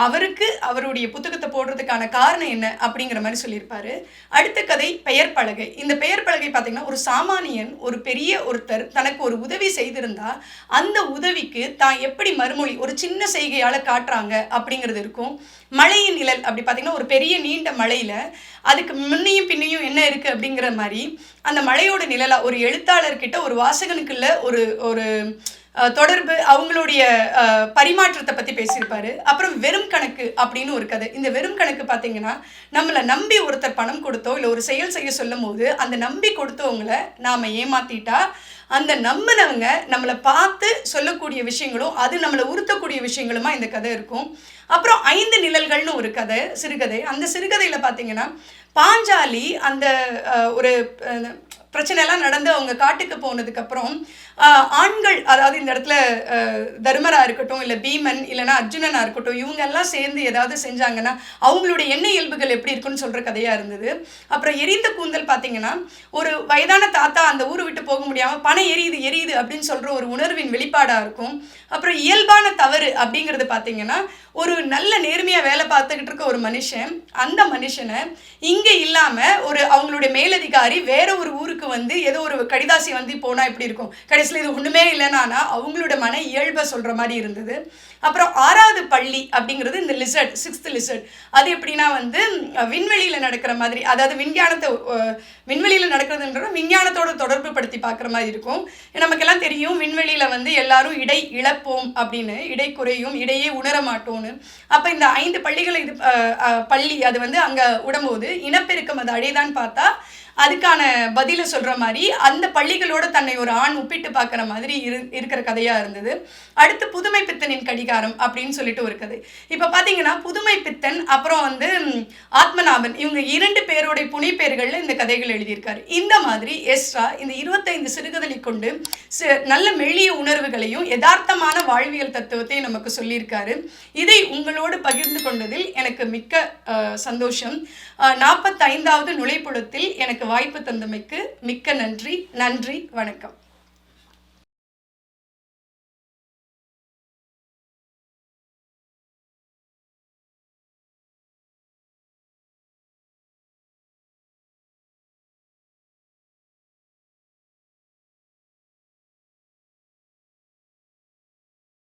அவருக்கு அவருடைய புத்தகத்தை போடுறதுக்கான காரணம் என்ன அப்படிங்கிற மாதிரி சொல்லியிருப்பாரு. அடுத்த கதை பெயர் பலகை. இந்த பெயர் பலகை பார்த்தீங்கன்னா, ஒரு சாமானியன் ஒரு பெரிய ஒருத்தர் தனக்கு ஒரு உதவி செய்திருந்தா அந்த உதவிக்கு தான் எப்படி மறுமொழி ஒரு சின்ன செய்கையால் காட்டுறாங்க அப்படிங்கிறது இருக்கும். மழையின் நிழல் அப்படி பார்த்தீங்கன்னா, ஒரு பெரிய நீண்ட மலையில் அதுக்கு முன்னையும் பின்னையும் என்ன இருக்குது அப்படிங்கிற மாதிரி அந்த மலையோட நிழலாக ஒரு எழுத்தாளர்கிட்ட ஒரு வாசகனுக்குள்ள ஒரு ஒரு தொடர்பு, அவங்களுடைய பரிமாற்றத்தை பற்றி பேசியிருப்பாரு. அப்புறம் வெறும் கணக்கு அப்படின்னு ஒரு கதை. இந்த வெறும் கணக்கு பார்த்தீங்கன்னா, நம்மளை நம்பி ஒருத்தர் பணம் கொடுத்தோ இல்லை ஒரு செயல் செய்ய சொல்லும் போது அந்த நம்பி கொடுத்தவங்களை நாம் ஏமாத்திட்டா அந்த நம்பினவங்க நம்மளை பார்த்து சொல்லக்கூடிய விஷயங்களும் அது நம்மளை உறுத்தக்கூடிய விஷயங்களுமா இந்த கதை இருக்கும். அப்புறம் 5 நிழல்கள்னு ஒரு கதை, சிறுகதை. அந்த சிறுகதையில் பார்த்தீங்கன்னா, பாஞ்சாலி அந்த ஒரு பிரச்சனைலாம் நடந்து அவங்க காட்டுக்கு போனதுக்கப்புறம் ஆண்கள், அதாவது இந்த இடத்துல தர்மரா இருக்கட்டும், இல்லை பீமன், இல்லைனா அர்ஜுனனாக இருக்கட்டும், இவங்க எல்லாம் சேர்ந்து ஏதாவது செஞ்சாங்கன்னா அவங்களுடைய எண்ண இயல்புகள் எப்படி இருக்குன்னு சொல்கிற கதையாக இருந்தது. அப்புறம் எரிந்த கூந்தல் பார்த்தீங்கன்னா, ஒரு வயதான தாத்தா அந்த ஊரை விட்டு போக முடியாமல் பணம் எரியுது எரியுது அப்படின்னு சொல்கிற ஒரு உணர்வின் வெளிப்பாடாக இருக்கும். அப்புறம் இயல்பான தவறு அப்படிங்கிறது பார்த்தீங்கன்னா, ஒரு நல்ல நேர்மையாக வேலை பார்த்துக்கிட்டு இருக்க ஒரு மனுஷன், அந்த மனுஷனை இங்கே இல்லாமல் ஒரு அவங்களுடைய மேலதிகாரி வேற ஒரு ஊருக்கு வந்து ஏதோ ஒரு கடிதாசி வந்து போனால் எப்படி இருக்கும், கடைசியில் இது ஒன்றுமே இல்லைன்னா அவங்களோட மன இயல்பை சொல்கிற மாதிரி இருந்தது. அப்புறம் 6வது பள்ளி அப்படிங்கிறது இந்த லிசர்ட், 6th லிசர்ட். அது எப்படின்னா வந்து விண்வெளியில் நடக்கிற மாதிரி, அதாவது விண்வெளியில் நடக்கிறதுன்ற விஞ்ஞானத்தோட தொடர்பு படுத்தி பார்க்குற மாதிரி இருக்கும். நமக்கெல்லாம் தெரியும் விண்வெளியில் வந்து எல்லாரும் இடை இழப்போம் அப்படின்னு, இடை குறையும், இடையே உணர மாட்டோம்னு. அப்போ இந்த 5 பள்ளிகளை பள்ளி அது வந்து அங்கே விடும்போது இனப்பெருக்கம் அது அடைதான்னு பார்த்தா அதுக்கான பதிலை சொல்கிற மாதிரி அந்த பள்ளிகளோட தன்னை ஒரு ஆண் ஒப்பிட்டு பார்க்குற மாதிரி இருக்கிற கதையாக இருந்தது. அடுத்து புதுமை பித்தனின் கடிகாரம் அப்படின்னு சொல்லிட்டு ஒரு கதை. இப்போ பார்த்தீங்கன்னா, புதுமை பித்தன் அப்புறம் வந்து ஆத்மநாபன், இவங்க 2 பேருடைய புனைப்பெயர்களில் இந்த கதைகள் எழுதியிருக்காரு. இந்த மாதிரி எஸ்ரா இந்த 25 சிறுகதை கொண்டு நல்ல மெல்லிய உணர்வுகளையும் யதார்த்தமான வாழ்வியல் தத்துவத்தையும் நமக்கு சொல்லியிருக்காரு. இதை உங்களோடு பகிர்ந்து கொண்டதில் எனக்கு மிக்க சந்தோஷம். 45வது நுழைப்புலத்தில் எனக்கு வாய்ப்பு தந்தமைக்கு மிக்க நன்றி. நன்றி, வணக்கம்.